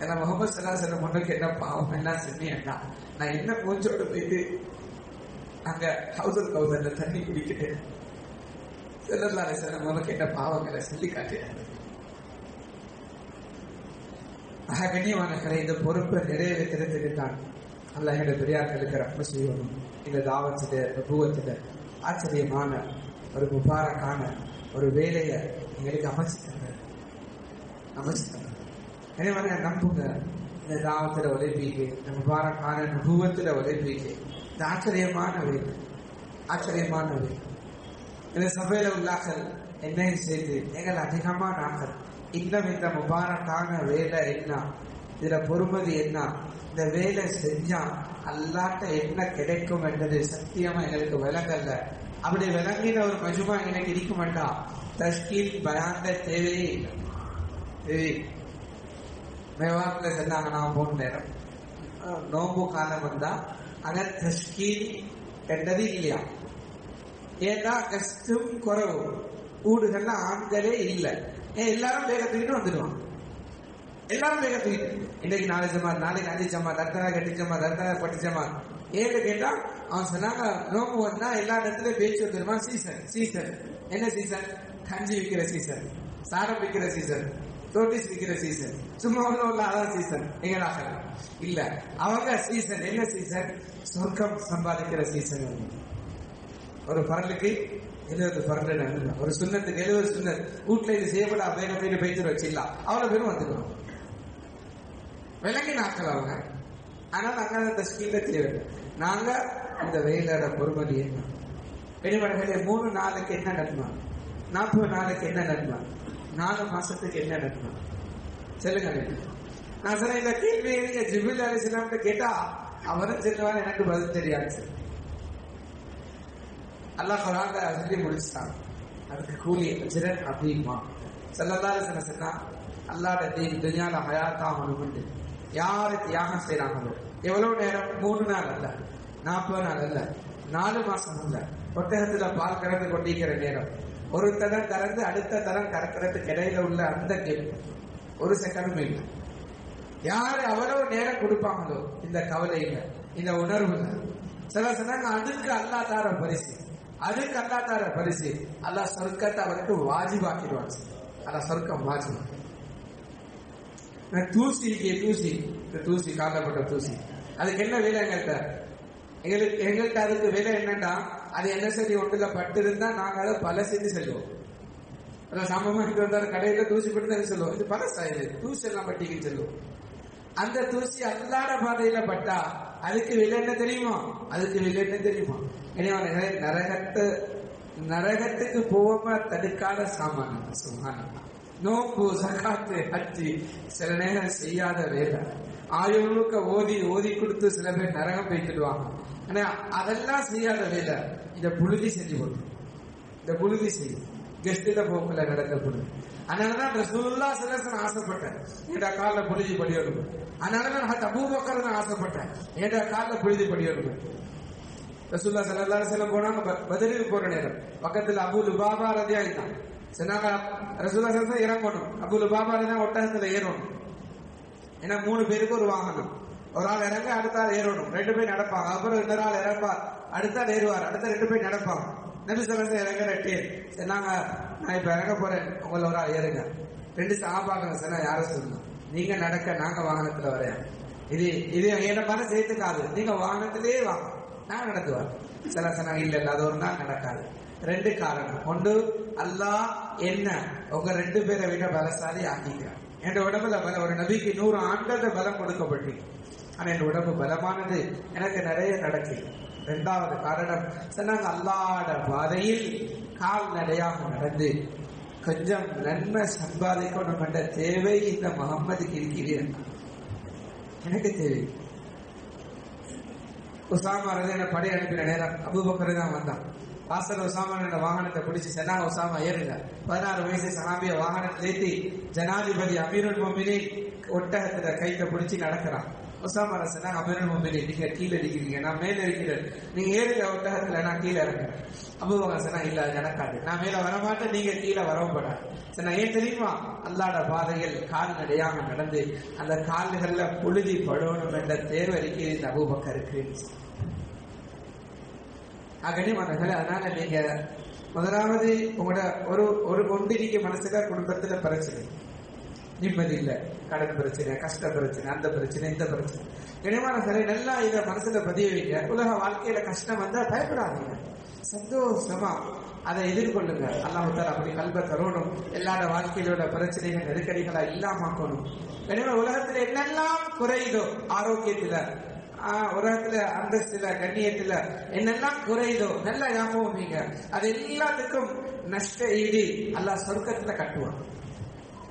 ஏன்னா முகமது ஸல்லல்லாஹு அலைஹி வஸல்லம் முன்னுக்கு என்ன பாவம் எல்லாம் செஞ்சேன்னா, நான் என்ன மூஞ்சோடு போயிட்டு அங்க ஹவுதுல் கௌசர்ல தண்ணி குடிக்கிட்டேன், ஸல்லல்லாஹு அலைஹி வஸல்லம் உனக்கு என்ன பாவங்களை சொல்லி காட்டினாங்க. கண்ணியமானவர்களே, இந்த பொறுப்பை நிறைவேற்றுறதுக்கு தான் அல்லாஹ் என்னோட பெரியார்களுக்கு ரஹ்மத் செய்யணும். இந்த தாவத்தில நபுவத்தில ஆச்சரியமான ஒரு முபாரக்கான ஒரு வேலையை எங்களுக்கு அமைச்சு தந்தார். எனவே நம்புங்க, இந்த தாவத்தில உழைப்பீங்க, இந்த முபாரக்கான நபுவத்தில உழைப்பீங்க. இந்த ஆச்சரியமான வேலை, ஆச்சரியமான வேலை. இந்த சபையில உள்ளாக்கள் என்னையும் செய்து எங்கள் அதிகமான ஆக்கள் இன்னும் இந்த முபாரக்கான வேலை என்ன, இதுல பொறுமதி என்ன, இந்த வேலை செஞ்சா அல்லாட்ட என்ன கிடைக்கும் என்றது சத்தியமா எங்களுக்கு விளங்கல்ல. அப்படி விளங்கின ஒரு மஜ்மா எனக்கு இருக்க மாட்டான். தஷ்கீல் பயாந்த தேவையே இல்லை. மேவாத்துல சொன்னாங்க, நான் போன நேரம் நோம்பு காலம் வந்தா அங்க தஷ்கீல் என்றது இல்லையா. ஏன்னா கஷ்டம் குறவு, வீடுகள்ல ஆண்களே இல்லை. எல்லாரும் வேக தூக்கிட்டு வந்துடுவாங்க. எல்லாரும் வேக தூக்கிட்டு இன்னைக்கு 4 ஜமாத், நாளைக்கு 5 ஜமாத், தர்த்தனா கட்டி ஜமாத், தர்த்தனா பட்டி ஜமாத். ஏன்னு கேட்டா அவன் சொன்னாங்க, நோம்பு வந்தா எல்லா இடத்துலயும் பேச்சு வந்துருமா. சீசன் என்ன சீசன்? கஞ்சி விற்கிற சீசன், சாரம் விற்கிற சீசன், ரோட்டிஸ் விற்கிற சீசன், சும்மா உள்ள அதான் சீசன். எங்கடாக இல்ல, அவங்க சீசன் என்ன சீசன்? சொர்க்கம் சம்பாதிக்கிற சீசன். ஒரு பரலுக்கு 70 பரல், ஒரு சுண்ணத்துக்கு 70 சுண்ணத். வீட்டுல இது செய்யப்பட வேக போயிட்டு பயிற்சி வச்சிடலாம். அவ்வளவு பேரும் வந்துக்கணும். விலங்கி நாட்கள் அவங்க. ஆனால் நாங்க தஷ்கீல தேவை. நாங்க இந்த வெயிலோட பொறுமதி என்ன, வெளிவடகளே 3 நாளுக்கு என்ன நன்மை, 40 நாளுக்கு என்ன நன்மை, 4 மாசத்துக்கு என்ன நன்மை சொல்லுங்க. நான் சொன்ன இந்த கேள்வியை நீங்க ஜிப்ரீல் அலைஹிஸ்ஸலாம்கிட்ட கேட்டா அவரும் சொல்லுவாங்க, எனக்கு பதில் தெரியாது. அல்லாஹ் குர்ஆன்ல சொல்லி முடிச்சுட்டான். அதுக்கு கூலி அஜ்ரன் அதிகமா ஸல்லல்லாஹு அலைஹி வஸல்லம் சொன்னா, அல்லாஹ்வுடைய தீன் துன்யால ஹயாத்தாகணும். யாரு தியாகம் செய்யறாங்களோ, எவ்வளவு நேரம்? 3 நாள் அல்ல, 40 நாள் அல்ல, 4 மாசம் அல்ல. ஒட்டகத்துல பால் கறந்து கொண்டிருக்கிற நேரம், ஒரு தரம் கறந்து அடுத்த தரம் கறக்கிறதுக்கு இடையில உள்ள அந்த கேப் 1 செகண்டும் இல்லை. யாரு அவ்வளவு நேரம் கொடுப்பாங்களோ இந்த கவலையில, இந்த உணர்வுல, சில சொன்னாங்க அதுக்கு அல்லாஹ் தார பரிசு, அதுக்கு அல்லாஹ் தார பரிசு. அல்லாஹ் சொர்க்கத்தை அவருக்கு வாஜிபாக்கிடுவான். அல்லாஹ் சொர்க்கம் வாஜிபா. தூசி தூசி காலப்பட்ட தூசி, அதுக்கு என்ன வேலை எங்கள்கிட்ட அதுக்கு வேலை என்னன்னா, அது என்ன சரி ஒன்றுல பட்டு இருந்தா நாங்க அதை பல செஞ்சு செல்வோம். சம்பவம் வந்தாரு கடையில தூசி பட்டு சொல்லுவோம், இது பழசாயுது, தூசி எல்லாம் பட்டிக்குன்னு சொல்லுவோம். அந்த தூசி அல்லாத பாதையில பட்டா அதுக்கு விலை என்ன தெரியுமா? அதுக்கு விலை என்ன தெரியுமா? நரகத்துக்கு போகாம தடுக்காத சாமான சுகான நோம்பு, சகாத்து, ஹஜ்ஜி, சில நேரம் செய்யாத வேலை, ஆயுளுக்கு ஓதி கொடுத்து சில பேர் நரகம் போய்த்துடுவாங்க. ஆனா அதெல்லாம் செய்யாத வேலை இந்த புழுதி செஞ்சு கொடுக்கும். இந்த புழுதி செய்யும் கெஸ்ட்ல போக்குல நடந்த புழுதி. அதனாலதான் ரசூலுல்லாஹ் ஸல்லல்லாஹு அலைஹி வஸல்லம் ஆசைப்பட்டேன், ஏடா காலில் புழுதி படியணும். அதனாலதான் அபூபக்கர் தான் ஆசைப்பட்டேன், ஏடா காலில் புழுதி படியணும். ரசூலுல்லாஹ் ஸல்லல்லாஹு அலைஹி வஸல்லம் போனாங்க, பத்ருக்கு போற நேரம் பக்கத்துல அபூ லுபாபா ரலியல்லாஹு அன்ஹு சொன்னாங்க, ரசூலுல்லாஹ் ஸல்லல்லாஹு அலைஹி வஸல்லம் இறங்கணும், அபூ லுபாபா தான் ஒட்டகத்துல ஏறணும். ஏன்னா 3 பேருக்கு ஒரு வாகனம், ஒரு ஆள் இறங்க அடுத்த ஆள் ஏறணும், 2 பேர் நடப்பாங்க. அப்புறம் இன்னொரு ஆள் இறப்பார், அடுத்த ஆள் ஏறுவார், அடுத்த 2 பேர் நடப்பாங்க. நபி ஸல்லல்லாஹு அலைஹி வஸல்லம் இறங்க சொன்னாங்க, நான் இப்ப இறங்க போறேன், உங்களை ஒரு ஆள் ஏறுங்க. 2 சஹாபாக்கள் சொன்னா, யார சொல்லுங்க, நீங்க நடக்க, நாங்க வாகனத்துல வரையா, இது என்ன மாதிரி சேர்த்துக்காது, நீங்க வாகனத்திலே வாங்க, நான் நடத்துவார். சில சொன்னாங்க, இல்ல அது ஒரு நாள் நடக்காது. 2 காரணம். ஒன்று, அல்லாஹ் என்ன உங்க 2 பேரை விட பலசாலி ஆக்கிக்கிறான். என் உடம்புல ஒரு நபிக்கு 100 ஆண்கள பலம் கொடுக்கப்பட்டு, ஆனா என் உடம்பு பலமானது, எனக்கு நிறைய நடக்குது. 2வது காரணம் சொன்னாங்க, அல்லாஹ்வுடைய பாதையில் கால்நடையாக நடந்து கொஞ்சம் நன்மை சம்பாதிக்கணும் என்ற தேவை இந்த முகம்மதுக்கு இருக்கிறேன், எனக்கு தேவை. உசாமா ரலியல்லாஹு அன்ஹு படை அனுப்பின நேரம் அபூபக்கர் தான் வந்தான். வாசல் உசாமா வாகனத்தை பிடிச்சி சொன்னாங்க, உசாமா ஏறுங்க. 16 வயசு சஹாபிய வாகனத்தை ஏற்றி ஜனாதிபதி அமீருல் முஃமினீன் ஒட்டகத்துல கைத்தை பிடிச்சி நடக்கிறான். உசாமா சொன்னாங்க, அமீருல் முஃமினீன் நீங்க கீழே இருக்கிறீங்க, நான் மேல இருக்கிறேன், நீங்க ஏறுங்க ஒட்டகத்துல, நான் கீழே இருக்கிறேன். அபூபக்கர் சொன்னா, இல்ல நடக்காது, நான் மேல வரமாட்டேன், நீங்க கீழே வரவும் படாது. சொன்னா, ஏன் தெரியுமா? அல்லாஹ்வுடைய பாதையில் கால்நடையாக நடந்து அந்த கால்கள்ல புழுதி படணும் என்ற தேர்வு அறிக்கையில் இந்த அபூபக்கருக்கு. கண்ணியமானவர்களே, அதனால நீங்க முதலாவது உங்களோட ஒரு கொண்டிருக்க மனசுல குடும்பத்துல பிரச்சனை, நிம்மதி இல்ல, கடன் பிரச்சனை, கஷ்ட பிரச்சனை, அந்த பிரச்சனை, இந்த பிரச்சனை. கண்ணியமானவர்களே, நல்லா இத மனசுல பதிய வைங்க. உலக வாழ்க்கையில கஷ்டம் வந்தா பயப்படாதீங்க, சந்தோஷமா அதை எதிர்கொள்ளுங்க. அல்லாஹ் தஆலா அப்படி கல்ப தரணும், எல்லாரோட வாழ்க்கையிலோட பிரச்சனைகள் நெருக்கடிகளா இல்லாமக்கணும். கண்ணியமான உலகத்துல என்னெல்லாம் குறையுதோ, ஆரோக்கியத்துல உலகத்துல அந்தஸ்துல கண்ணியத்துல என்னெல்லாம் குறையுதோ நல்ல ஞாபகம் நீங்க அது எல்லாத்துக்கும் நஷ்ட ஈடு அல்லாஹ் சொர்க்கத்துல கட்டுவான்.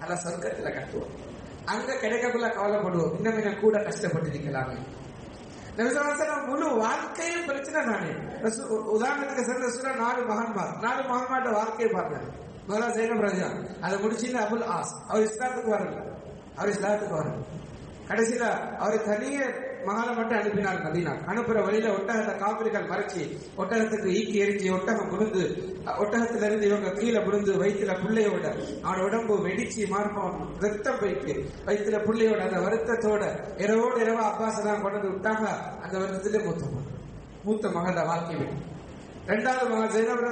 அல்லாஹ் சொர்க்கத்துல கட்டுவான். அங்க கிடைக்கக்குள்ள கவலைப்படுவோம், இன்னும் கூட கஷ்டப்பட்டு நிக்கலாமே. முழு வாழ்க்கையும் பிரச்சனை தானே. உதாரணத்துக்கு சிறந்த சூழல் 4 மகன்மார் வாழ்க்கையை பார்த்தாரு. முதல்ல ஜெயினப் ராஜா, அதை முடிச்சு அபுல் ஆஸ், அவர் இஸ்லாத்துக்கு வரல. கடைசியில அவர் தனிய மகளை மட்டும் அனுப்பினார் மதீனா. அனுப்புற வழியில ஒட்டகத்தை காப்பிரிகள் மறைச்சி ஒட்டகத்துக்கு ஈக்கி எரிஞ்சு ஒட்டகம் விழுந்து ஒட்டகத்துல இருந்து இவங்க கீழே விழுந்து வயிற்றுல புள்ளையோட அவனோட உடம்பு வெடிச்சு மார்பம் ரத்தம் போயிட்டு வயிற்றுல புள்ளையோட அந்த வருத்தத்தோட இரவோடு இரவா அப்பாஸ் எல்லாம் கொண்டு விட்டாங்க. அந்த வருத்தத்திலே மூத்த மகன் வாழ்க்கை விட்டு. 2வது மகன் ஜெயினப்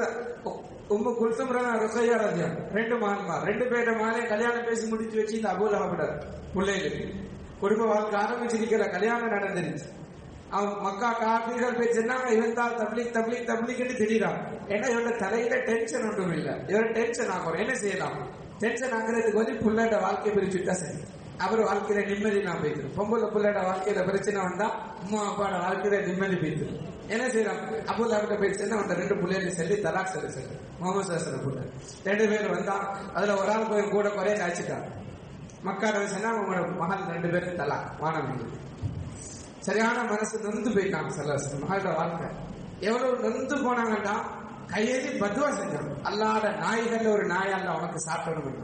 உம்மு குல்சும் ருக்கையா ராஜா, 2 மகன்மார், 2 பேரோட மகனே கல்யாணம் பேசி முடிச்சு வச்சு இந்த அபூ லஹப் பிள்ளைகளுக்கு குடும்ப வாழ்க்கை ஆரம்பிச்சிருக்கிற கல்யாணம் நடந்துருச்சு. அவன் மக்கா காபீர்கள் போய் சொன்னாங்க, இவன் தான் தப்லீக்னு திடீரான். ஏன்னா இவனோட தலையில டென்ஷன் ஒன்றும் இல்லை, இவர டென்ஷன் ஆகும். என்ன செய்யலாம்? டென்ஷன் ஆகுறதுக்கு வந்து புள்ளோட வாழ்க்கை பிரிச்சுட்டா சரி. அப்புறம் வாழ்க்கையில நிம்மதி நான் போய்த்திரும். பொம்பளை புள்ளோட வாழ்க்கையில பிரச்சனை வந்தா அம்மா அப்பாவோட வாழ்க்கையில நிம்மதி போய்த்திரும். என்ன செய்யலாம்? அபூ லஹப் போய் சொன்னா அவன் 2 பிள்ளைகளை சொல்லி தலாக் சொல்லி முகமது ஸல்லல்லாஹு அலைஹி வஸல்லம் 2 பேர் வந்தா அதுல ஒரு ஆள் போய் கூட குறைய காய்ச்சிட்டான். மக்கார சொன்னா உங்களோட மகன் 2 பேரும் தலாக் வானம். சரியான மனசு நொந்து போயிட்டாங்க. ஸல்லல்லாஹு மகளோட வாழ்க்கை எவ்வளவு நொந்து போனாங்கன்னா கையெறி பத்வா செஞ்சாங்க. அல்லாத நாய்கள் ஒரு நாய் அல்ல உனக்கு சாப்பிடணும்.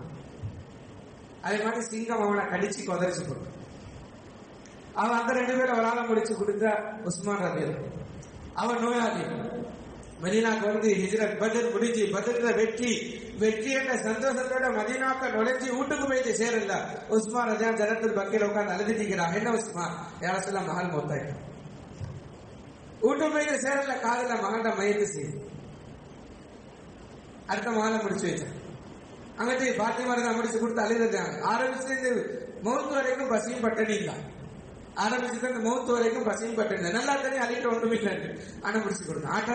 அதே மாதிரி சிங்கம் அவனை கடிச்சு கொதறிச்சு போட்டு அவன் அந்த 2 பேரும் ஒரு ஆளை முடிச்சு கொடுத்த உஸ்மான் ரலியல்லாஹு அன்ஹு. அவன் நோயாளி. மதீனாக்கு வந்து ஹிஜ்ரத் பத்ர் முடிஞ்சு பத்ர்ல வெற்றி என்ற சந்தோஷத்தோட மதீனாக்க நுழைஞ்சி வீட்டுக்கு போயிட்டு சேரல. உஸ்மான் ரலியல்லாஹு அன்ஹு ஜன்னத்துல் பக்கீல உட்கார்ந்து அழுதுட்டிக்கிறான். என்ன உஸ்மான்? யா ரசூலல்லாஹ் மகள் மௌத்தாயிட்டான். வீட்டுக்கு போயிட்டு சேரல. காதல மகன்ட மயத்து செய்யும். அடுத்த மகளை முடிச்சு வச்சான். அங்கிட்டு பாத்திமா தான் முடிச்சு கொடுத்து அழுதுட்டாங்க. ஆரம்பிச்சு மௌத்து வரைக்கும் பசியும் பட்டணி தான். ஆரம்பிச்சுட்டு அந்த மௌத்து வரைக்கும் பசியும் பட்டணி நல்லா தனி அழிட்டு ஒன்றும் இல்லை. ஆனா முடிச்சு கொடுத்தான். ஆட்ட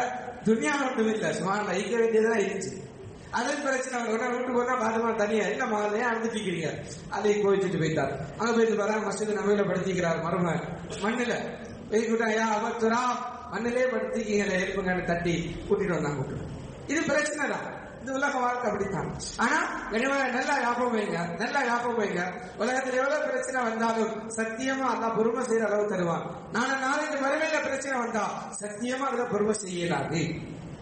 துணியா ஒன்றும் இல்லை, சுமார் ஐக்க வேண்டியதான் இருந்துச்சு. அதன் பிரச்சனை வீட்டுக்கு போனா பாத்திமா தனியா என்ன மகளையே அழுதுட்டிக்கிறீங்க அதை கோவிச்சுட்டு போயிட்டார். அங்க போயிட்டு வரா மஸ்ஜித் நபியில படுத்திக்கிறார். மரும மண்ணுல போய்கிட்டா யா அவத்துரா மண்ணிலே படுத்திக்கீங்களே எழுப்புங்கன்னு தட்டி கூட்டிட்டு வந்தாங்க. இது பிரச்சனை தான். இந்த உலக வாழ்க்கை அப்படித்தான். ஆனா நல்லா ஞாபகம் வைங்க. உலகத்தில் எவ்வளவு பிரச்சனை வந்தாலும் சத்தியமா அல்லாஹ் பொறுமை செய்யற அளவு தருவான். நாளைக்கு மறுமையில பிரச்சனை வந்தா சத்தியமா அதுல பொறுமை செய்யலாது.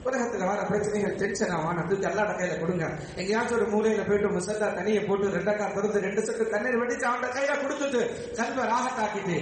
உலகத்துல வர பிரச்சனைகள் டென்ஷன் ஆவான். அதுக்கு அல்லாஹ் கையில கொடுங்க. எங்கேயாச்சும் ஒரு மூலையில போயிட்டு முசல்லா தனியை போட்டு 2 கால் திறந்து 2 சொட்டு தண்ணீர் வடிச்சு அவன் கையில கொடுத்துட்டு கல்வ ராகத்தாக்கிட்டு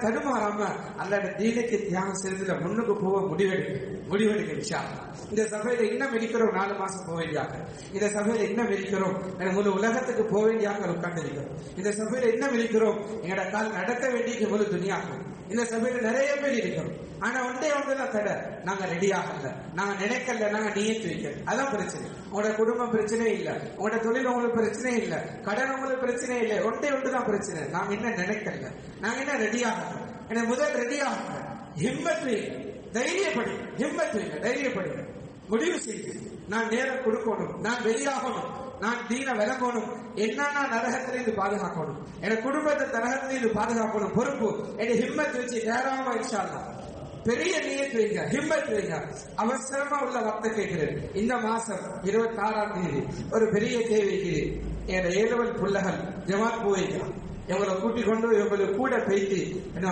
தடுமாறாம அல்லாஹ் தீனுக்கு தியாகம் செய்யறதுல முன்னுக்கு போக முடிவெடுக்க விஷயம். இந்த சபையில இன்னும் இருக்கிறோம் 4 மாசம் போக வேண்டியாக. இந்த சபையில இன்னும் இருக்கிறோம் முழு உலகத்துக்கு போக வேண்டியாக உட்கார்ந்து இருக்கிறோம். இந்த சபையில இன்னும் இருக்கிறோம் எங்களோட கால் நடக்க வேண்டிய முழு துணியாகும். இந்த சபையில நிறைய பேர் இருக்கிறோம். ஆனா ஒன்றுதான் தடை, நாங்க ரெடி ஆகல, நாங்க நினைக்கல, நாங்க நியத்து வைக்கல. அதான் பிரச்சனை. உங்களோட குடும்பம் பிரச்சனை இல்ல, உங்களோட தொழில் உங்களுக்கு பிரச்சனை இல்ல, கடன் உங்களுக்கு பிரச்சனை இல்லை. ஒன்றுதான் பிரச்சனை, நாங்க என்ன நினைக்கல, நாங்க என்ன ரெடி ஆகல. எனக்கு முதல் ரெடி ஆகல. ஹிம்மத் வைங்க, தைரியப்படுங்க, முடிவு செய்து நான் நேரம் கொடுக்கணும், நான் வெளியாகணும், நான் தீன விளங்கணும், என்னன்னா நரகத்திலிருந்து பாதுகாக்கணும், என் குடும்பத்தை நரகத்திலிருந்து பாதுகாக்கணும். பொறுப்பு என் ஹிம்மத் வச்சு நேரமா இன்ஷா அல்லாஹ் பெரிய நியத் வைங்க, ஹிம்மத் வைங்க. அவசரமா உள்ள வார்த்தை கேட்கிறேன். இந்த மாசம் 26ஆம் தேதி ஒரு பெரிய தேவைக்கு என் 7 புள்ளகள் ஜமாத் போய்க்கிறான். இவங்களை கூட்டிக் கொண்டு இவங்களுக்கு கூட பேசி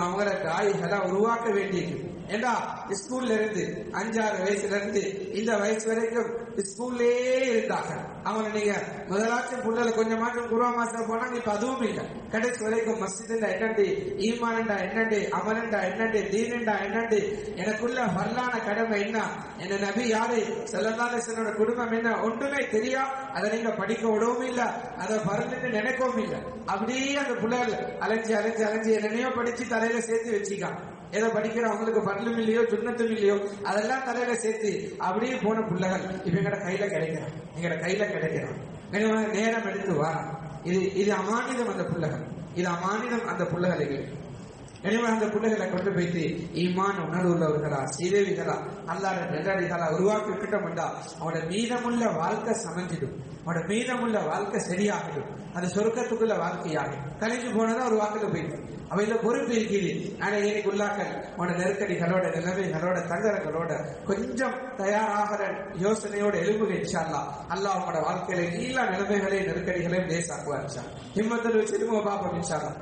அவங்கள தாய்களா உருவாக்க வேண்டியது. ஏன்னா ஸ்கூல்ல இருந்து 5-6 வயசுல இருந்து இந்த வயசு வரைக்கும் ஸ்கூல்லே இருந்தாங்க. அவங்க நீங்க முதலாச்சும் புள்ளல கொஞ்சமாச்சும் குருவா மாசம் போனா இப்ப அதுவும் இல்லை. கடைசி வரைக்கும் மஸ்ஜிதுண்டா என்னண்டு, ஈமானண்டா என்னண்டு, அமலண்டா என்னண்டு, தீனண்டா என்னண்டு, எனக்குள்ள வரலான கடமை என்ன, என்ன நபி யாரு, ஸல்லல்லாஹு அலைஹி வஸல்லம் குடும்பம் என்ன, ஒன்றுமே தெரியா. அதை நீங்க படிக்க விடவும் இல்லை, அதை பறந்துட்டு நினைக்கவும் இல்லை. அப்படியே அந்த புள்ளல் அலைஞ்சு என்னையோ படிச்சு தலையில சேர்த்து வச்சுக்கான். ஏதோ படிக்கிற அவங்களுக்கு பரலும் இல்லையோ சுண்ணத்தும் இல்லையோ அதெல்லாம் தலையில சேர்த்து அப்படியே போன புள்ளகள் இப்ப எங்கட கையில கிடைக்கிறான். நேரம் எடுத்து வா. இது அமானிதம் அந்த புள்ளகள், இது அமானிதம் அந்த புள்ளகளுக்கு. எனவே அந்த பிள்ளைகளை கொண்டு போயிட்டு ஈமான் உணர்வு உள்ளவர்களா சீதேவிகளா அல்லாத நெல்லடிகளா உருவாக்கிட்டோம் என்றா அவனோட மீதமுள்ள வாழ்க்கை சமைஞ்சிடும், அவனோட மீதமுள்ள வாழ்க்கை சரியாகிடும். அது சொர்க்கத்துக்குள்ள வாழ்க்கையாகும். கலைஞ்சு போனதான் ஒரு வாக்குல போயிடும். அவையில பொறுப்பு இருக்குது. ஆனா இன்னைக்கு உள்ளாக்கள் அவனோட நெருக்கடிகளோட நிலைமைகளோட தங்கரங்களோட கொஞ்சம் தயாராகிற யோசனையோட எழுப்புக இன்ஷா அல்லாஹ். அல்லாஹ் அவங்களோட வாழ்க்கையில எல்லா நிலைமைகளையும் நெருக்கடிகளையும் லேசாக்குவார். ஹிம்மத்தில் வச்சு பாப்போம் இன்ஷா அல்லாஹ்.